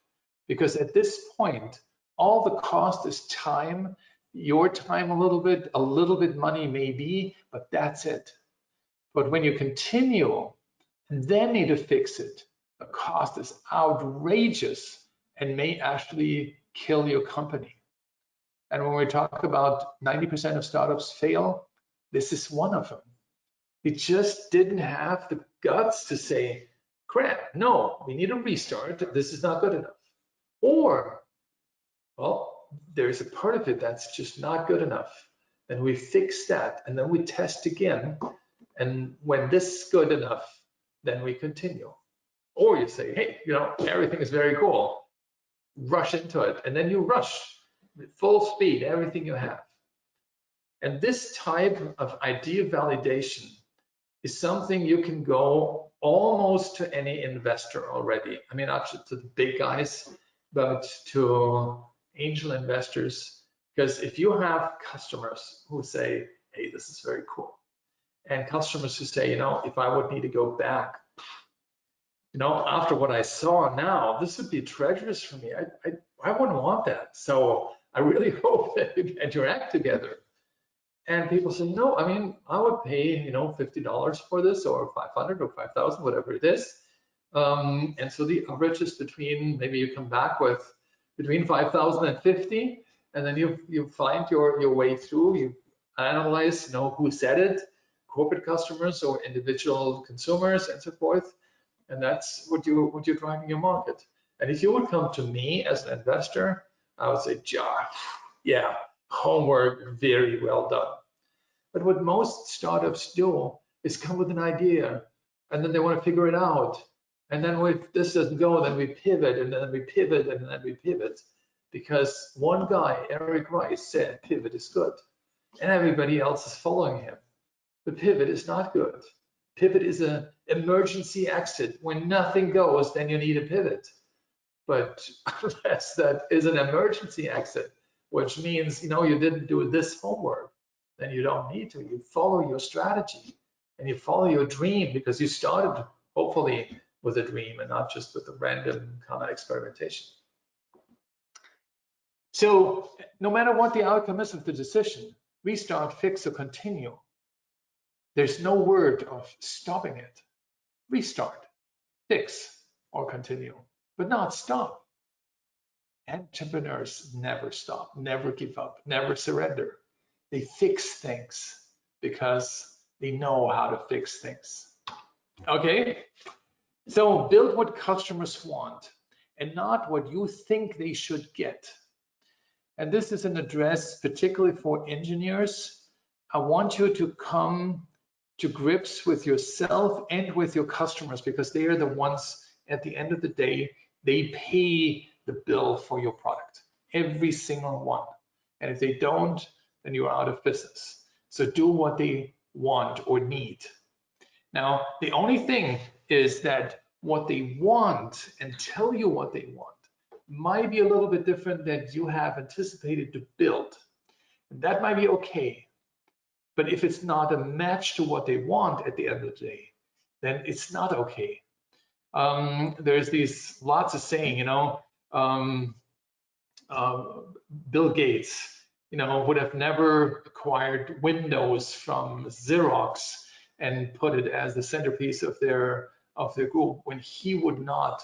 Because at this point, all the cost is time, your time a little bit money maybe, but that's it. But when you continue and then need to fix it, the cost is outrageous and may actually kill your company. And when we talk about 90% of startups fail, this is one of them. We just didn't have the guts to say, crap, no, we need to restart. This is not good enough. Or, well, there's a part of it that's just not good enough. And we fix that, and then we test again. And when this is good enough, then we continue. Or you say, hey, everything is very cool. Rush into it. And then you rush with full speed, everything you have. And this type of idea validation is something you can go almost to any investor already. I mean, not just to the big guys, but to angel investors. Because if you have customers who say, hey, this is very cool, and customers who say, if I would need to go back, after what I saw now, this would be treacherous for me. I wouldn't want that. So I really hope that you get your act together. And people say, no, I mean, I would pay, $50 for this, or 500 or 5,000, whatever it is. And so the average is between, maybe you come back with between 5,000 and 50, and then you find your way through, you analyze, who said it, corporate customers or individual consumers and so forth. And that's what you're driving your market. And if you would come to me as an investor, I would say, yeah, homework, very well done. But what most startups do is come with an idea, and then they want to figure it out. And then if this doesn't go, then we pivot, and then we pivot, and then we pivot. Because one guy, Eric Rice, said pivot is good, and everybody else is following him. The pivot is not good. Pivot is an emergency exit. When nothing goes, then you need a pivot. But unless that is an emergency exit, which means, you didn't do this homework, then you don't need to. You follow your strategy and you follow your dream, because you started hopefully with a dream and not just with a random kind of experimentation. So no matter what the outcome is of the decision, restart, fix, or continue, there's no word of stopping it. Restart, fix, or continue, but not stop. Entrepreneurs never stop, never give up, never surrender. They fix things because they know how to fix things. Okay, so build what customers want and not what you think they should get. And this is an address particularly for engineers. I want you to come to grips with yourself and with your customers, because they are the ones at the end of the day, they pay the bill for your product, every single one. And if they don't, then you're out of business. So do what they want or need. Now, the only thing is that what they want and tell you what they want might be a little bit different than you have anticipated to build. And that might be okay. But if it's not a match to what they want at the end of the day, then it's not okay. There's these lots of saying, Bill Gates, would have never acquired Windows from Xerox and put it as the centerpiece of their group when he would not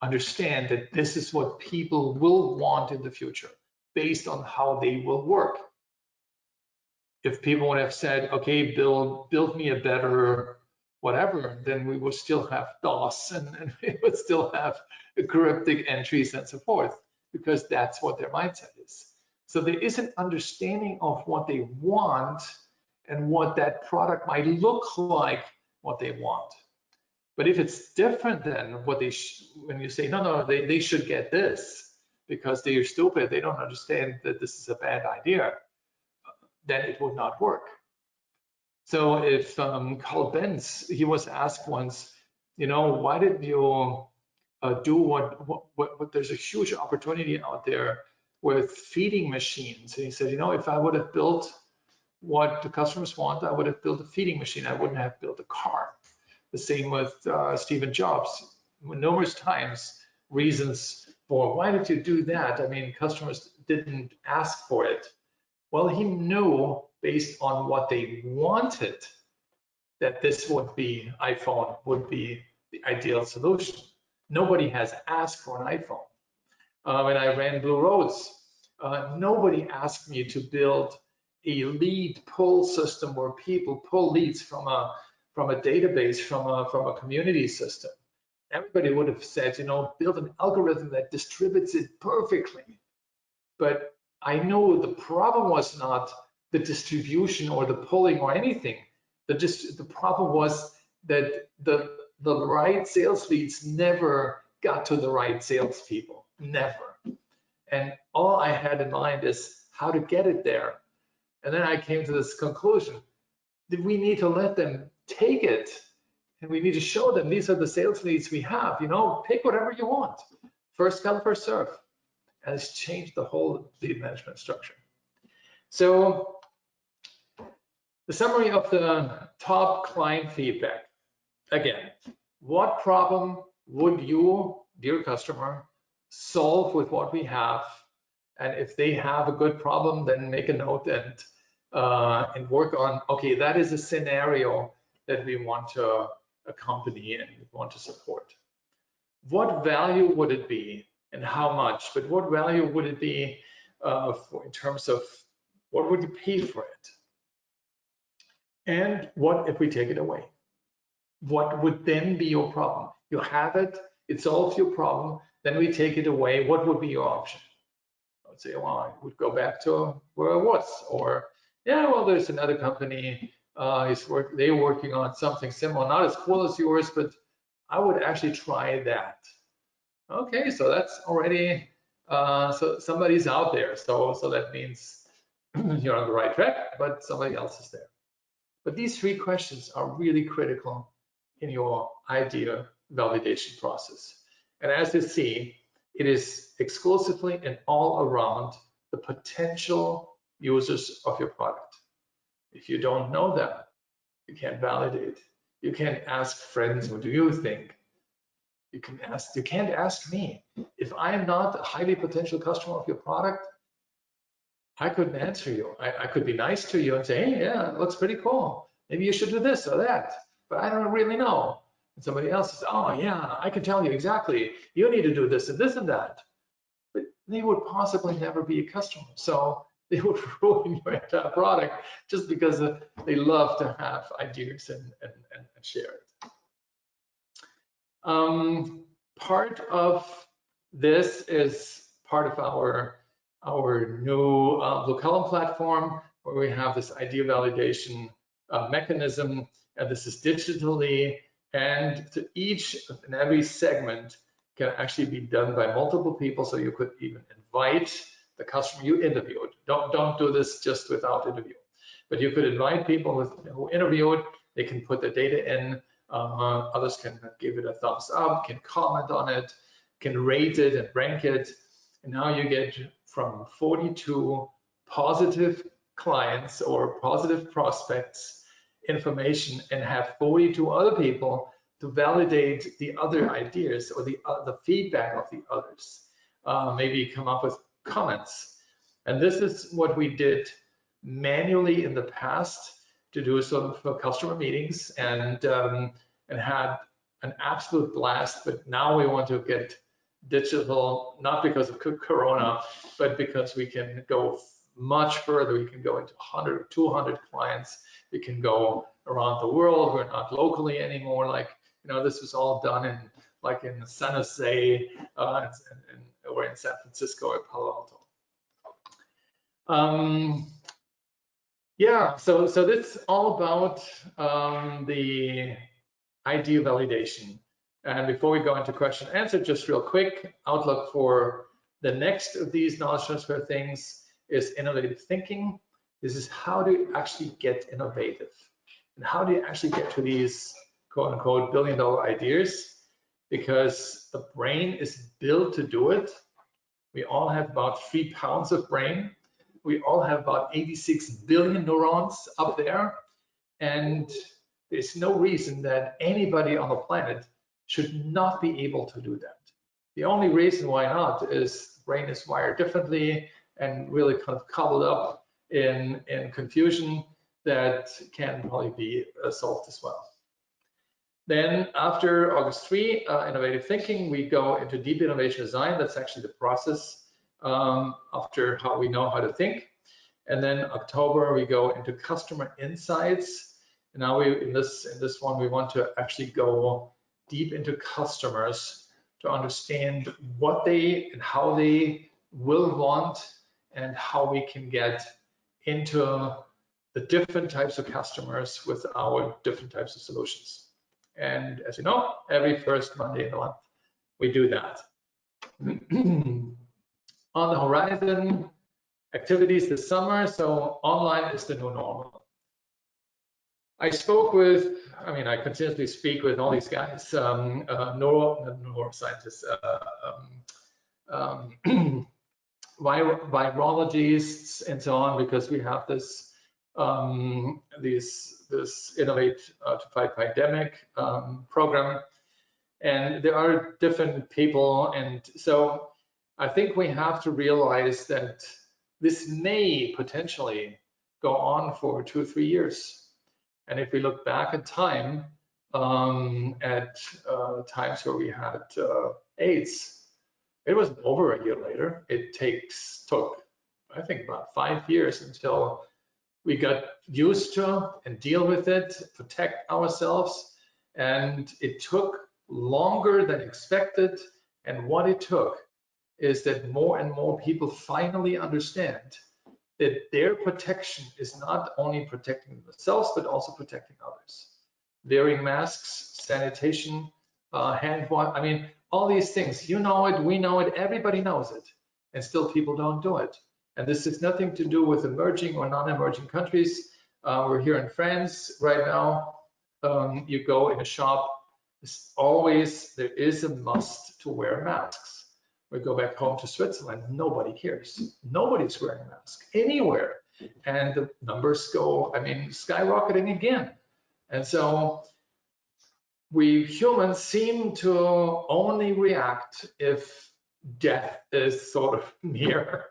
understand that this is what people will want in the future based on how they will work. If people would have said, okay, Bill, build me a better whatever, then we would still have DOS and we would still have cryptic entries and so forth, because that's what their mindset is. So there is an understanding of what they want and what that product might look like, what they want. But if it's different than what when you say, no, they should get this because they're stupid, they don't understand that this is a bad idea, then it would not work. So if Carl Benz, he was asked once, why did you do what there's a huge opportunity out there with feeding machines. And he said, if I would have built what the customers want, I would have built a feeding machine. I wouldn't have built a car. The same with Stephen Jobs. Numerous times, reasons for why did you do that? I mean, customers didn't ask for it. Well, he knew based on what they wanted that this would be, iPhone would be the ideal solution. Nobody has asked for an iPhone. When I ran Blue Roads, nobody asked me to build a lead pull system where people pull leads from a database, from a community system. Everybody would have said, build an algorithm that distributes it perfectly. But I know the problem was not the distribution or the pulling or anything. The problem was that the right sales leads never got to the right salespeople, never. And all I had in mind is how to get it there. And then I came to this conclusion that we need to let them take it, and we need to show them these are the sales leads we have. Pick whatever you want. First come, first serve. And it's changed the whole lead management structure. So the summary of the top client feedback. Again, what problem would you, dear customer, solve with what we have? And if they have a good problem, then make a note and work on, okay, that is a scenario that we want to accompany and want to support. What value would it be and how much? But what value would it be in terms of what would you pay for it? And what if we take it away? What would then be your problem? You have it, it solves your problem, then we take it away. What would be your option? I would say, well, I would go back to where I was, or yeah, well, there's another company, they're working on something similar, not as cool as yours, but I would actually try that. Okay, so that's already, so somebody's out there. So that means you're on the right track, but somebody else is there. But these three questions are really critical in your idea validation process. And as you see, it is exclusively and all around the potential users of your product. If you don't know them, you can't validate. You can't ask friends, what do you think? You can't ask me. If I am not a highly potential customer of your product, I couldn't answer you. I could be nice to you and say, hey, yeah, it looks pretty cool. Maybe you should do this or that, but I don't really know. And somebody else says, oh yeah, I can tell you exactly. You need to do this and this and that. But they would possibly never be a customer. So they would ruin your entire product just because they love to have ideas and share it. Part of this is part of our new Blue Column platform, where we have this idea validation mechanism, and this is digitally, and to each and every segment can actually be done by multiple people. So you could even invite the customer you interviewed. Don't do this just without interview, but you could invite people who interviewed. They can put the data in. Others can give it a thumbs up, can comment on it, can rate it and rank it. And now you get from 42 positive clients or positive prospects information, and have 42 other people to validate the other ideas or the feedback of the others. Maybe come up with comments. And this is what we did manually in the past to do sort of customer meetings, and had an absolute blast. But now we want to get digital, not because of Corona, but because we can go much further. We can go into 100, 200 clients. We can go around the world. We're not locally anymore. Like, this was all done in San Jose or in San Francisco or Palo Alto. Yeah, so this is all about the idea validation. And before we go into question and answer, just real quick, outlook for the next of these knowledge transfer things is innovative thinking. This is how do you actually get innovative? And how do you actually get to these quote unquote billion-dollar ideas? Because the brain is built to do it. We all have about 3 pounds of brain. We all have about 86 billion neurons up there. And there's no reason that anybody on the planet should not be able to do that. The only reason why not is the brain is wired differently and really kind of cobbled up in confusion that can probably be solved as well. Then after August 3, innovative thinking, we go into deep innovation design. That's actually the process after how we know how to think. And then October, we go into customer insights. And now in this one, we want to actually go deep into customers to understand what they and how they will want and how we can get into the different types of customers with our different types of solutions. And as you know, every first Monday in the month, we do that. On the horizon, activities this summer, so online is the new normal. I continuously speak with all these guys, neuroscientists, virologists, and so on, because we have this Innovate to Fight Pandemic program, and there are different people, and so I think we have to realize that this may potentially go on for 2 or 3 years. And if we look back in time at times where we had AIDS, it wasn't over a year later. It took, I think, about 5 years until we got used to and deal with it, protect ourselves. And it took longer than expected. And what it took is that more and more people finally understand that their protection is not only protecting themselves, but also protecting others. Wearing masks, sanitation, hand wash, all these things, you know it, we know it, everybody knows it, and still people don't do it. And this has nothing to do with emerging or non-emerging countries. We're here in France right now. You go in a shop, there is a must to wear masks. We go back home to Switzerland, nobody cares. Nobody's wearing a mask anywhere. And the numbers go, skyrocketing again. And so we humans seem to only react if death is sort of near.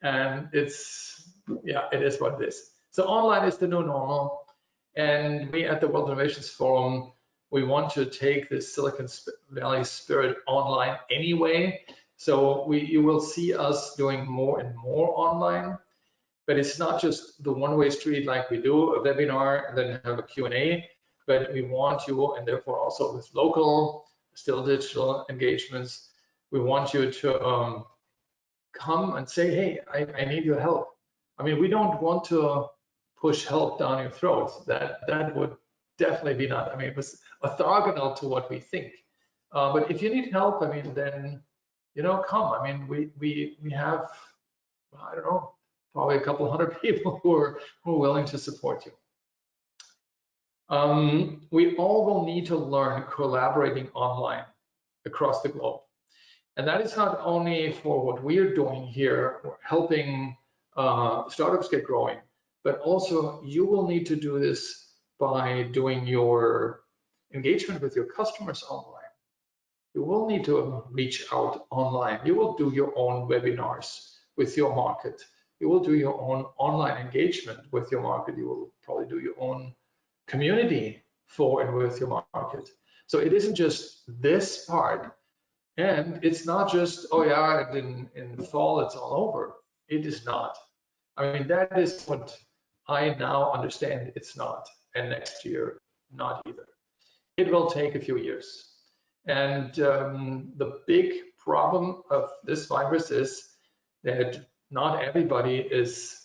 And it is what it is. So online is the new normal. And we at the World Innovations Forum, we want to take this Silicon Valley spirit online anyway. So you will see us doing more and more online, but it's not just the one-way street like we do a webinar and then have a Q&A, but we want you, and therefore also with local, still digital engagements, we want you to come and say, hey, I need your help. We don't want to push help down your throat. That would definitely be not, it was orthogonal to what we think. But if you need help, then come. We have, I don't know, probably a couple hundred people who are willing to support you. We all will need to learn collaborating online across the globe. And that is not only for what we are doing here, helping startups get growing, but also you will need to do this by doing your engagement with your customers online. You will need to reach out online. You will do your own webinars with your market. You will do your own online engagement with your market. You will probably do your own community for and with your market. So it isn't just this part, and it's not just, oh yeah, in the fall it's all over. It is not. That is what I now understand it's not, and next year, not either. It will take a few years. And the big problem of this virus is that not everybody is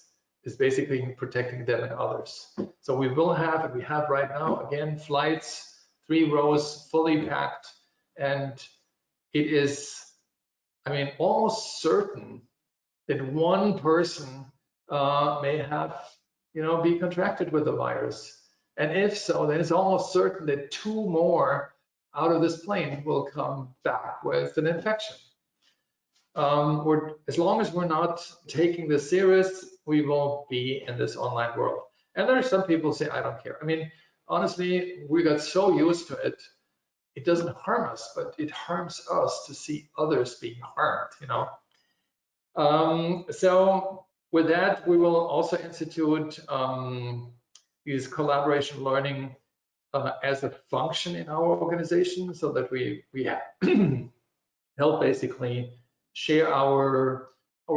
basically protecting them and others. So we will have, and we have right now, again, flights, 3 rows, fully packed, and it is, I mean, almost certain that one person may have, be contracted with the virus. And if so, then it's almost certain that 2 more out of this plane will come back with an infection. As long as we're not taking this serious, we will be in this online world. And there are some people who say, I don't care. I mean, honestly, we got so used to it. It doesn't harm us, but it harms us to see others being harmed, So with that, we will also institute use collaboration learning as a function in our organization, so that we help basically share our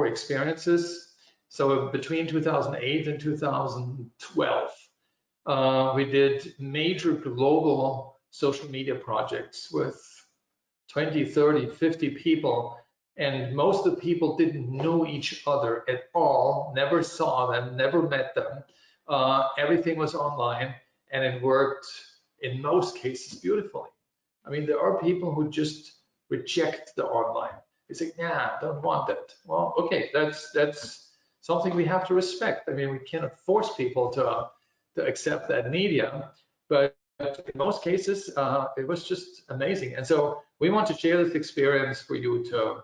experiences. So between 2008 and 2012, we did major global social media projects with 20, 30, 50 people, and most of the people didn't know each other at all, never saw them, never met them. Everything was online, and it worked in most cases beautifully. I mean, there are people who just reject the online. They say, yeah, don't want that. Well, okay, that's something we have to respect. I mean, we cannot force people to accept that medium, but in most cases, it was just amazing. And so we want to share this experience for you to,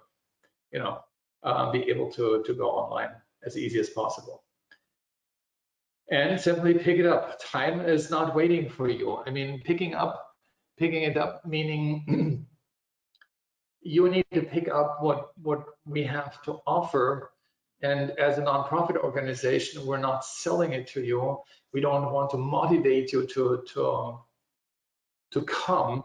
be able to go online as easy as possible. And simply pick it up. Time is not waiting for you. I mean, picking it up meaning you need to pick up what we have to offer. And as a nonprofit organization, we're not selling it to you. We don't want to motivate you to come.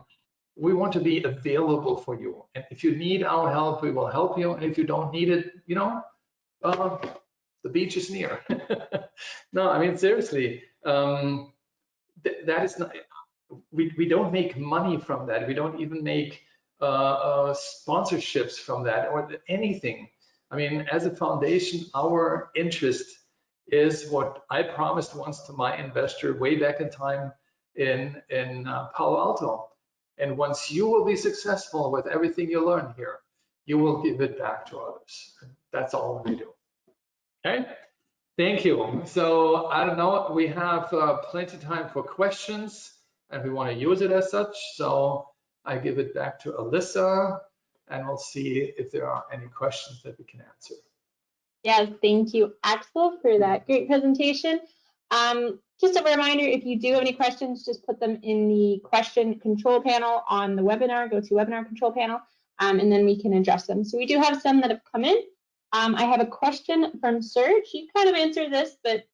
We want to be available for you. And if you need our help, we will help you. And if you don't need it, the beach is near. No, I mean, seriously, that is not, we don't make money from that. We don't even make sponsorships from that or anything. I mean, as a foundation, our interest is what I promised once to my investor way back in time in Palo Alto. And once you will be successful with everything you learn here, you will give it back to others. That's all we do. Okay, thank you. So I don't know, we have plenty of time for questions, and we want to use it as such. So I give it back to Alyssa, and we'll see if there are any questions that we can answer. Yes, thank you, Axel, for that great presentation. Just a reminder, if you do have any questions, just put them in the question control panel on the webinar, go to webinar control panel, and then we can address them. So we do have some that have come in. I have a question from Serge. You kind of answered this, but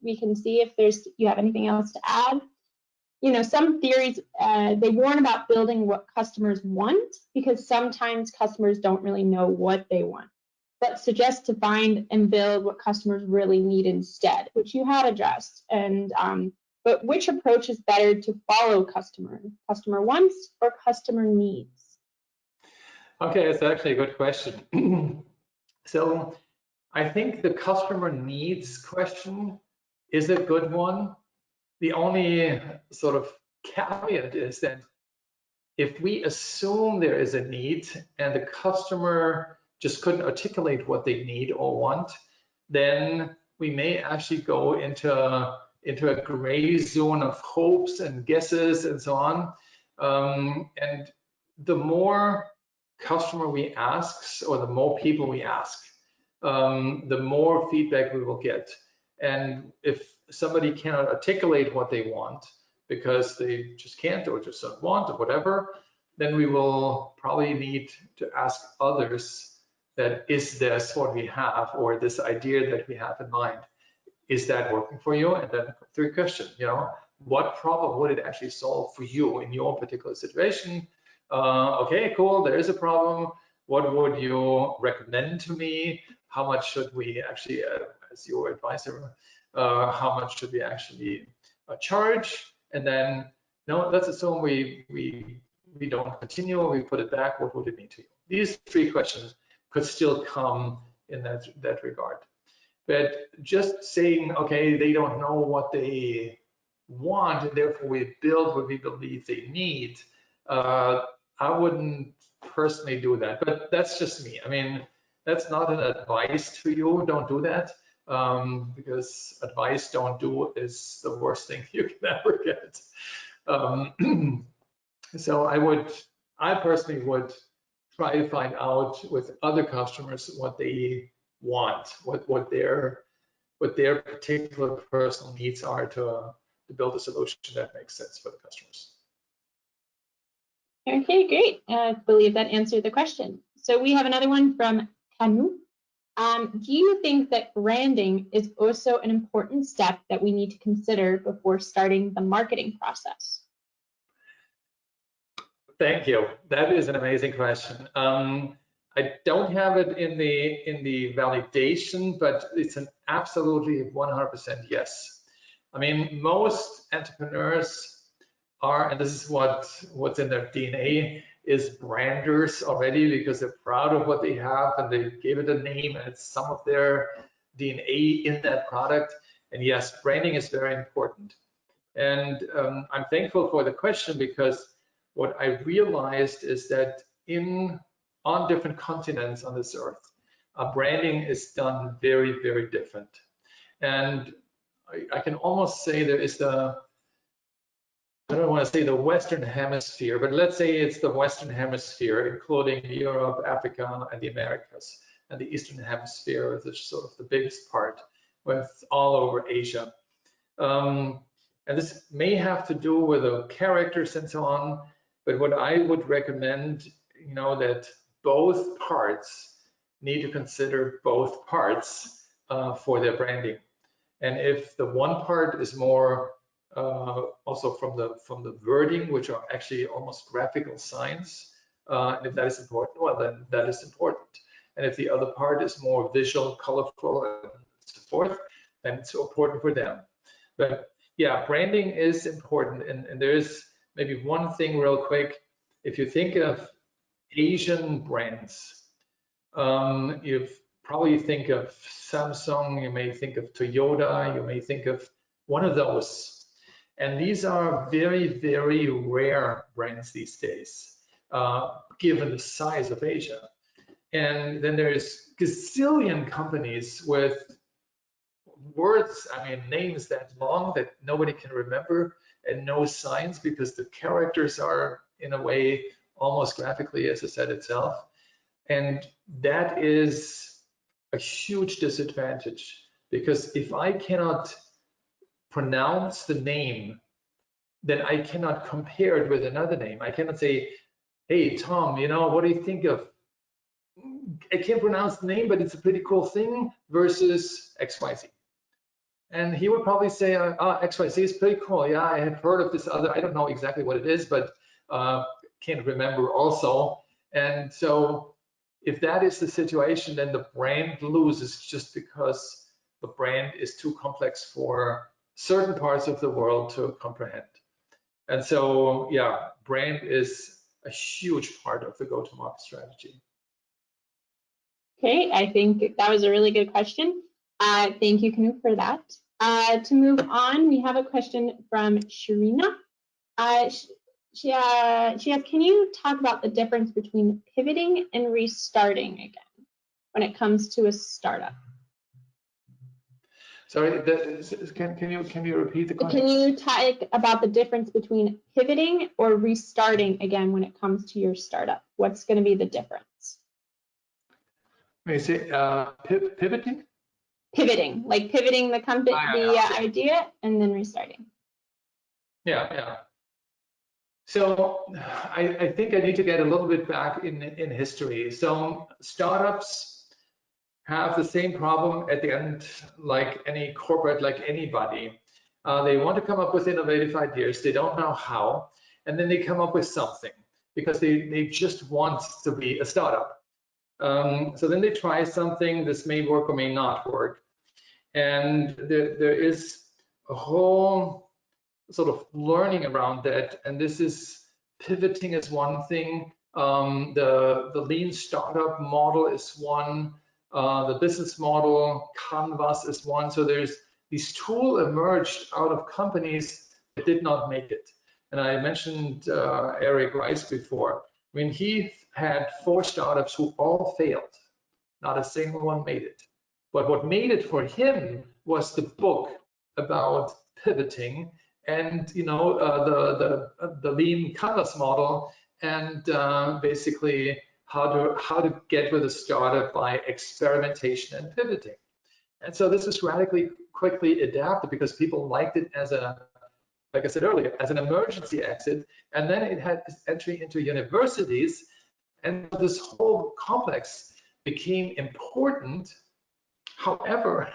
we can see if you have anything else to add. Some theories, they warn about building what customers want, because sometimes customers don't really know what they want, but suggest to find and build what customers really need instead, which you had addressed. And but which approach is better to follow customer wants or customer needs? Okay, it's actually a good question. So I think the customer needs question is a good one. The only sort of caveat is that if we assume there is a need and the customer just couldn't articulate what they need or want, then we may actually go into a gray zone of hopes and guesses and so on. And the more customer we ask, or the more people we ask, the more feedback we will get. And if somebody cannot articulate what they want because they just can't or just don't want or whatever, then we will probably need to ask others that, is this what we have, or this idea that we have in mind, is that working for you? And then third question, what problem would it actually solve for you in your particular situation? Okay, cool, there is a problem. What would you recommend to me? How much should we actually, as your advisor, how much should we actually charge? And then, let's assume we don't continue, we put it back, what would it mean to you? These 3 questions could still come in that regard. But just saying, okay, they don't know what they want, and therefore we build what we believe they need, I wouldn't personally do that. But that's just me. I mean, that's not an advice to you. Don't do that, because advice don't do is the worst thing you can ever get. So I personally would try to find out with other customers what they want, what their particular personal needs are to build a solution that makes sense for the customers. Okay, great. I believe that answered the question. So we have another one from Kanu. Do you think that branding is also an important step that we need to consider before starting the marketing process? Thank you. That is an amazing question. I don't have it in the validation, but it's an absolutely 100% yes. I mean, most entrepreneurs are, and this is what's in their DNA, is branders already, because they're proud of what they have and they gave it a name and it's some of their DNA in that product. And yes, branding is very important. And I'm thankful for the question, because what I realized is that on different continents on this earth, branding is done very, very different. And I can almost say there is I don't want to say the Western Hemisphere, but let's say it's the Western Hemisphere, including Europe, Africa, and the Americas. And the Eastern Hemisphere is sort of the biggest part, with all over Asia. And this may have to do with the characters and so on, but what I would recommend, that both parts need to consider both parts for their branding. And if the one part is more also from the wording, which are actually almost graphical signs, and if that is important, well, then that is important. And if the other part is more visual, colorful, and so forth, then it's important for them. But yeah, branding is important. And there is maybe one thing real quick. If you think of Asian brands, you probably think of Samsung, you may think of Toyota, you may think of one of those. And these are very, very rare brands these days, given the size of Asia. And then there's gazillion companies with words, names that long that nobody can remember, and no signs, because the characters are in a way almost graphically, as I said itself. And that is a huge disadvantage, because if I cannot pronounce the name, then I cannot compare it with another name. I cannot say, hey, Tom, what do you think of? I can't pronounce the name, but it's a pretty cool thing versus XYZ. And he would probably say, XYZ is pretty cool. Yeah, I have heard of this other, I don't know exactly what it is, but can't remember also. And so if that is the situation, then the brand loses, just because the brand is too complex for certain parts of the world to comprehend. And so, yeah, brand is a huge part of the go-to-market strategy. Okay, I think that was a really good question. Thank you, Kanu, for that. To move on, we have a question from Sharina. She asks, can you talk about the difference between pivoting and restarting again when it comes to a startup? Sorry, can you repeat the question? Can you talk about the difference between pivoting or restarting again when it comes to your startup? What's going to be the difference? May I say pivoting? Pivoting, like pivoting the company, idea, and then restarting. Yeah. So I think I need to get a little bit back in history. So startups have the same problem at the end, like any corporate, like anybody. They want to come up with innovative ideas. They don't know how, and then they come up with something because they just want to be a startup. So then they try something. This may work or may not work, and there is a whole sort of learning around that. And this is pivoting is one thing. The lean startup model is one. the business model, Canvas is one. So there's these tools emerged out of companies that did not make it. And I mentioned Eric Rice before. I mean, he had 4 startups who all failed. Not a single one made it. But what made it for him was the book about pivoting and the lean canvas model, and basically how to get with a startup by experimentation and pivoting. And so this was radically quickly adapted because people liked it as a, like I said earlier, as an emergency exit. And then it had entry into universities, and this whole complex became important. However,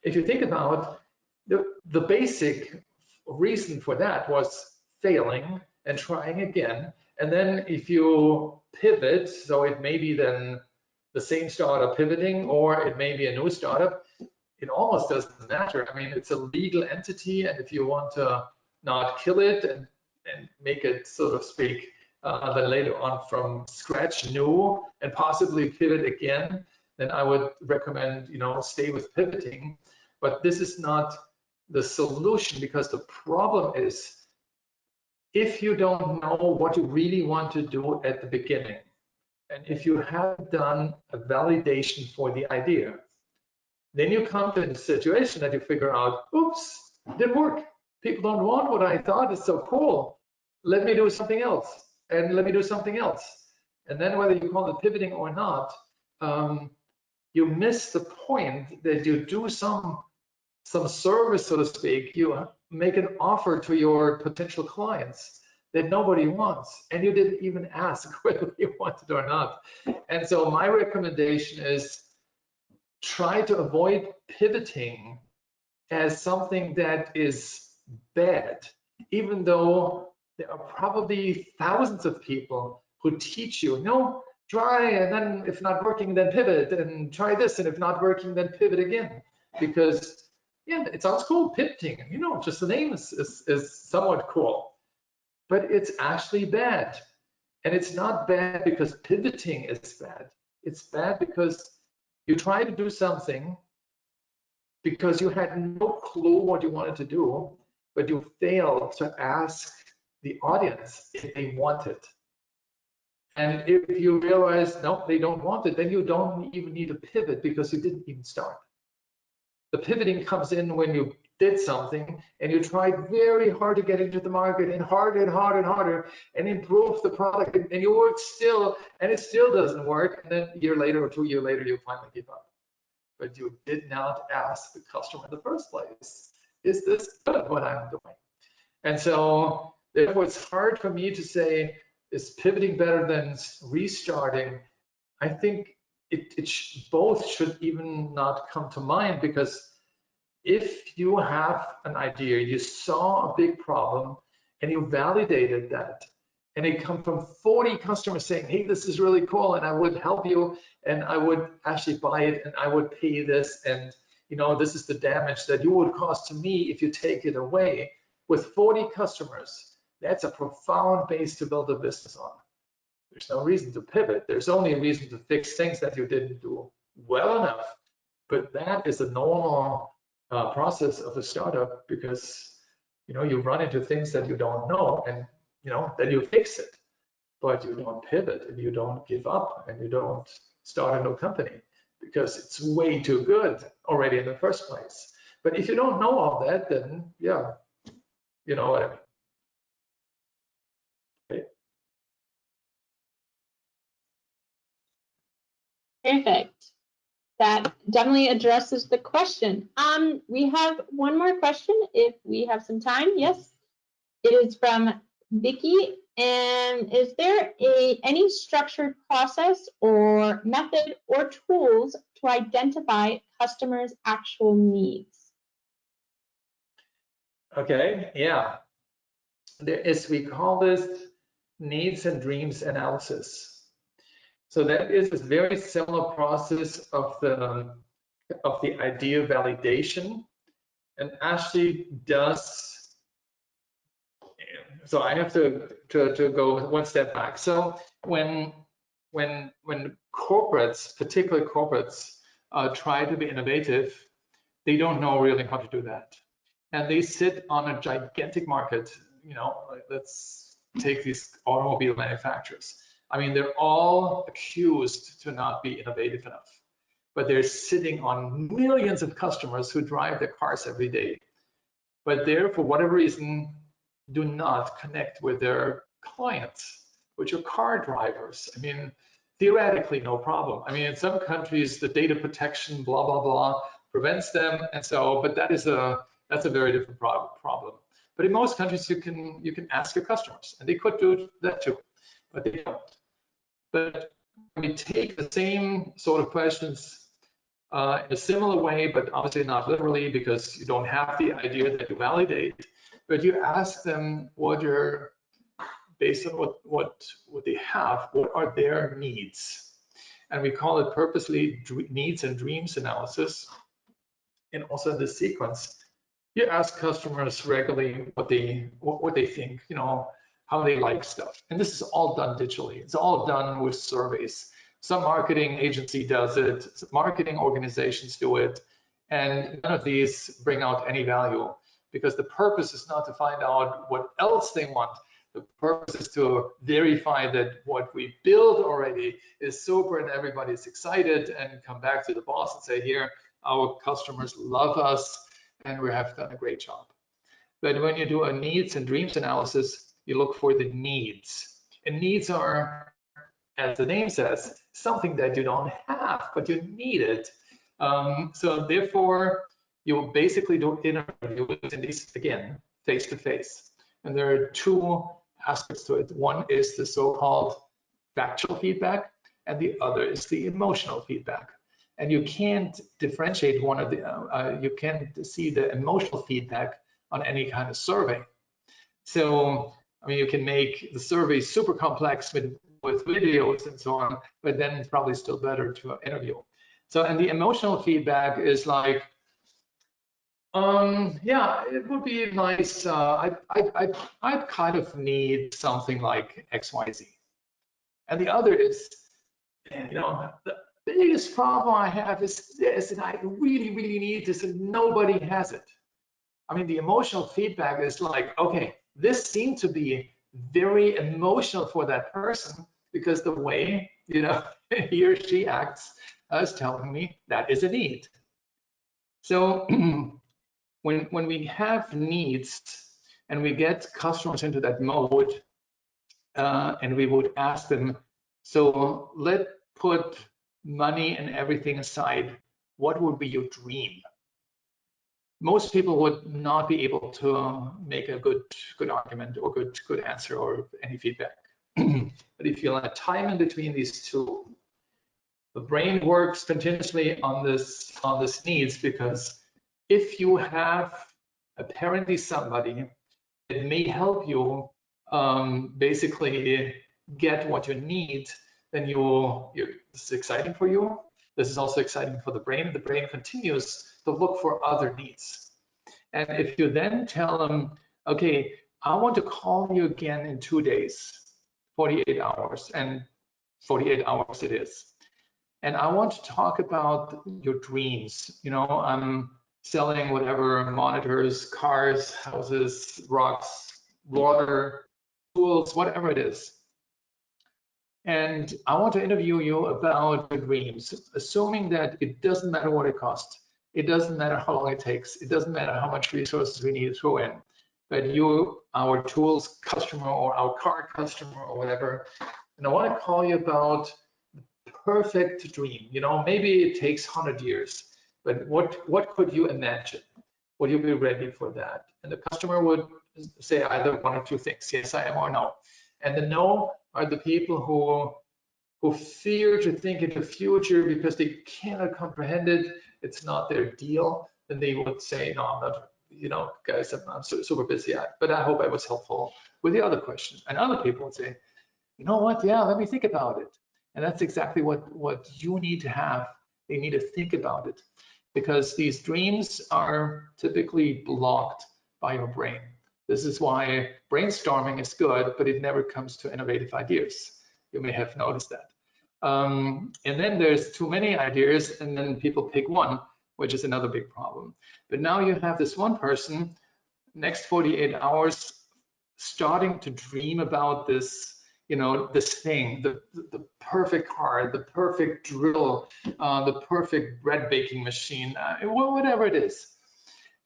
if you think about the basic reason for that was failing and trying again. And then if you pivot, so it may be then the same startup pivoting, or it may be a new startup, it almost doesn't matter. I mean, it's a legal entity, and if you want to not kill it and make it, so to speak, then later on from scratch new and possibly pivot again, then I would recommend, stay with pivoting. But this is not the solution, because the problem is, if you don't know what you really want to do at the beginning, and if you haven't done a validation for the idea, then you come to a situation that you figure out, oops, didn't work. People don't want what I thought is so cool. Let me do something else, and let me do something else. And then whether you call it pivoting or not, you miss the point that you do some service, so to speak. You make an offer to your potential clients that nobody wants, and you didn't even ask whether you wanted or not. And so my recommendation is try to avoid pivoting as something that is bad, even though there are probably thousands of people who teach you, no, try, and then if not working, then pivot, and try this, and if not working, then pivot again. Because, yeah, it sounds cool, pivoting, just the name is somewhat cool, but it's actually bad. And it's not bad because pivoting is bad. It's bad because you try to do something because you had no clue what you wanted to do, but you failed to ask the audience if they want it. And if you realize, no, they don't want it, then you don't even need to pivot because you didn't even start. The pivoting comes in when you did something and you tried very hard to get into the market, and harder and harder and harder, and improve the product, and you work still, and it still doesn't work. And then a year later or 2 years later, you finally give up. But you did not ask the customer in the first place, is this good what I'm doing? And so therefore it's hard for me to say, is pivoting better than restarting? I think both should even not come to mind, because if you have an idea, you saw a big problem and you validated that, and it come from 40 customers saying, hey, this is really cool, and I would help you, and I would actually buy it, and I would pay this, and this is the damage that you would cause to me if you take it away. With 40 customers, that's a profound base to build a business on. There's no reason to pivot. There's only a reason to fix things that you didn't do well enough. But that is a normal process of a startup, because you run into things that you don't know, and then you fix it. But you don't pivot, and you don't give up, and you don't start a new company because it's way too good already in the first place. But if you don't know all that, then yeah, you know what I mean. Perfect. That definitely addresses the question. We have one more question if we have some time. Yes, it is from Vicky. And is there any structured process or method or tools to identify customers' actual needs? Okay, yeah. There is, we call this needs and dreams analysis. So that is a very similar process of the idea validation, and actually does. So I have to go one step back. So when corporates, particularly corporates, try to be innovative, they don't know really how to do that. And they sit on a gigantic market. You know, let's take these automobile manufacturers. I mean, they're all accused to not be innovative enough, but they're sitting on millions of customers who drive their cars every day. But they're, for whatever reason, do not connect with their clients, which are car drivers. I mean, theoretically, no problem. I mean, in some countries, the data protection, blah, blah, blah, prevents them. And so, but that's a very different problem. But in most countries, you can ask your customers, and they could do that too, but they don't. But we take the same sort of questions in a similar way, but obviously not literally, because you don't have the idea that you validate, but you ask them what are, based on what they have, what are their needs? And we call it purposely needs and dreams analysis. And also in this sequence, you ask customers regularly what they think, you know, how they like stuff. And this is all done digitally. It's all done with surveys. Some marketing agency does it, some marketing organizations do it, and none of these bring out any value, because the purpose is not to find out what else they want. The purpose is to verify that what we build already is super and everybody's excited, and come back to the boss and say, here, our customers love us and we have done a great job. But when you do a needs and dreams analysis, you look for the needs. And needs are, as the name says, something that you don't have, but you need it. So therefore, you basically do interviews, and these, again, face-to-face. And there are two aspects to it. One is the so-called factual feedback, and the other is the emotional feedback. And you can't differentiate one of the, you can't see the emotional feedback on any kind of survey. So, I mean, you can make the survey super complex with videos and so on, but then it's probably still better to interview. So, and the emotional feedback is like, yeah, it would be nice. I'd kind of need something like XYZ. And the other is, you know, the biggest problem I have is this, and I really, really need this, and nobody has it. I mean, the emotional feedback is like, okay, this seemed to be very emotional for that person, because the way, you know, he or she acts is telling me that is a need. So when we have needs and we get customers into that mode, and we would ask them, so let's put money and everything aside, what would be your dream? Most people would not be able to make a good argument or good answer or any feedback. But if you let time in between these two, the brain works continuously on this needs, because if you have apparently somebody that may help you basically get what you need, then this is exciting for you. This is also exciting for the brain. The brain continues to look for other needs. And if you then tell them, okay, I want to call you again in 2 days, 48 hours, and 48 hours it is. And I want to talk about your dreams. You know, I'm selling whatever, monitors, cars, houses, rocks, water, tools, whatever it is. And I want to interview you about your dreams, assuming that it doesn't matter what it costs. It doesn't matter how long it takes. It doesn't matter how much resources we need to throw in. But you, our tools customer or our car customer or whatever, and I want to call you about the perfect dream. You know, maybe it takes 100 years, but what could you imagine? Would you be ready for that? And the customer would say either one or two things, yes, I am, or no. And the no are the people who fear to think into the future because they cannot comprehend it. It's not their deal. Then they would say, no, I'm not, you know, guys, I'm super busy, but I hope I was helpful with the other questions. And other people would say, you know what, yeah, let me think about it. And that's exactly what you need to have. They need to think about it, because these dreams are typically blocked by your brain. This is why brainstorming is good, but it never comes to innovative ideas. You may have noticed that. And then there's too many ideas, and then people pick one, which is another big problem. But now you have this one person, next 48 hours, starting to dream about this, this thing, the perfect car, the perfect drill, the perfect bread baking machine, whatever it is.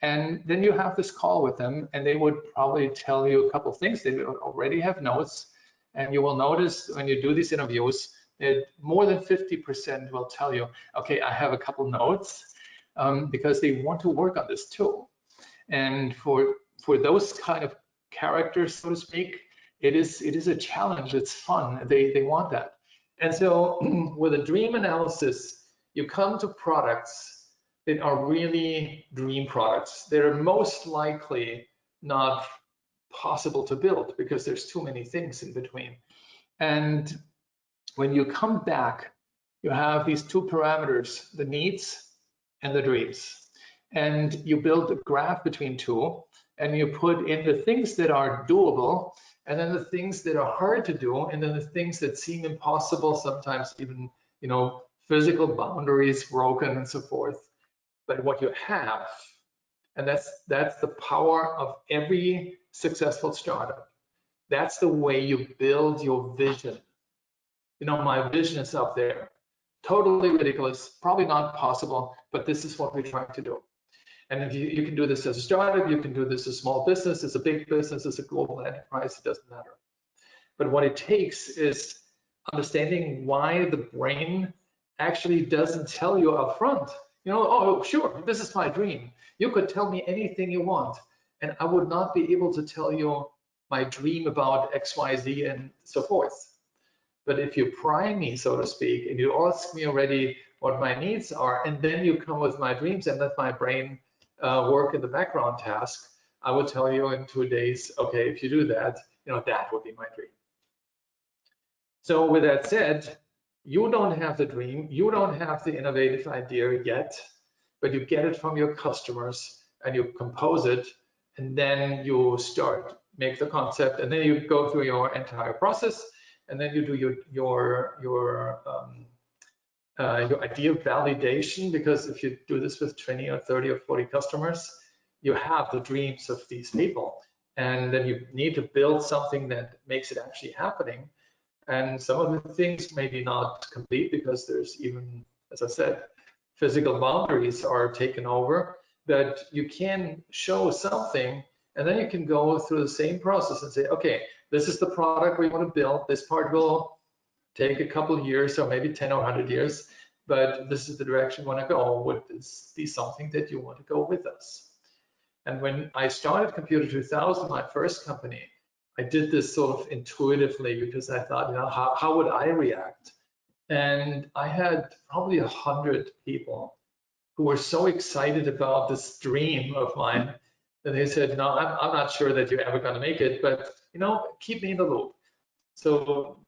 And then you have this call with them, and they would probably tell you a couple of things. They already have notes, and you will notice when you do these interviews that more than 50% will tell you, okay, I have a couple notes, because they want to work on this too. And for those kind of characters, so to speak, it is a challenge. It's fun. They want that. And so with a dream analysis, you come to products that are really dream products. They're most likely not possible to build because there's too many things in between. And when you come back, you have these two parameters, the needs and the dreams. And you build a graph between two, and you put in the things that are doable, and then the things that are hard to do, and then the things that seem impossible, sometimes even, physical boundaries broken and so forth. But what you have, and that's the power of every successful startup. That's the way you build your vision. My vision is up there. Totally ridiculous, probably not possible, but this is what we're trying to do. And if you can do this as a startup, you can do this as a small business, as a big business, as a global enterprise, it doesn't matter. But what it takes is understanding why the brain actually doesn't tell you up front, oh, sure, this is my dream. You could tell me anything you want, and I would not be able to tell you my dream about X, Y, Z, and so forth. But if you prime me, so to speak, and you ask me already what my needs are, and then you come with my dreams and let my brain work in the background task, I will tell you in 2 days, okay, if you do that, that would be my dream. So with that said, you don't have the dream, you don't have the innovative idea yet, but you get it from your customers and you compose it, and then you start, make the concept, and then you go through your entire process, and then you do your idea validation, because if you do this with 20 or 30 or 40 customers, you have the dreams of these people, and then you need to build something that makes it actually happening. And some of the things maybe not complete because there's even, as I said, physical boundaries are taken over, but you can show something, and then you can go through the same process and say, okay, this is the product we want to build. This part will take a couple of years, or maybe 10 or 100 years, but this is the direction we want to go. Would this be something that you want to go with us? And when I started Computer 2000, my first company, I did this sort of intuitively because I thought, how would I react? And I had probably 100 people who were so excited about this dream of mine that they said, no, I'm not sure that you're ever going to make it, but keep me in the loop. So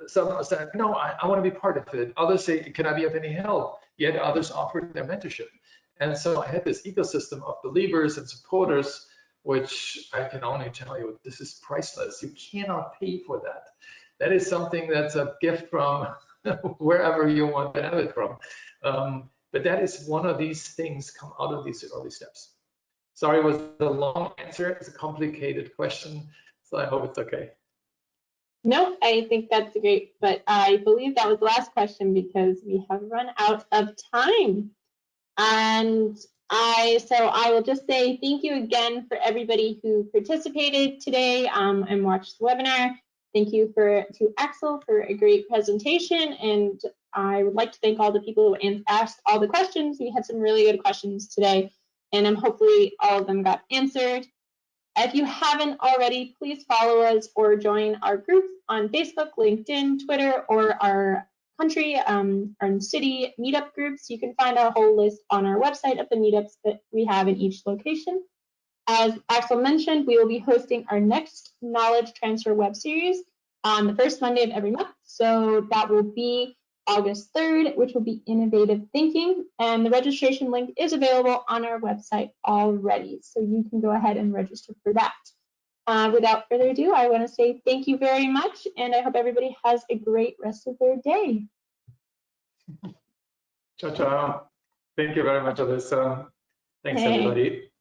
some said, no, I want to be part of it. Others say, can I be of any help? Yet others offered their mentorship. And so I had this ecosystem of believers and supporters, which I can only tell you, this is priceless. You cannot pay for that. That is something that's a gift from wherever you want to have it from. But that is one of these things come out of these early steps. Sorry, it was a long answer. It's a complicated question, so I hope it's okay. No, I think that's great, but I believe that was the last question because we have run out of time. And I will just say thank you again for everybody who participated today and watched the webinar. Thank you to Axel for a great presentation, and I would like to thank all the people who asked all the questions. We had some really good questions today, and hopefully all of them got answered. If you haven't already, please follow us or join our groups on Facebook, LinkedIn, Twitter, or our country and city meetup groups. You can find a whole list on our website of the meetups that we have in each location. As Axel mentioned, we will be hosting our next knowledge transfer web series on the first Monday of every month. So that will be August 3rd, which will be Innovative Thinking. And the registration link is available on our website already. So you can go ahead and register for that. Without further ado, I want to say thank you very much, and I hope everybody has a great rest of their day. Ciao, ciao. Thank you very much, Alyssa. Thanks, Hey. everybody.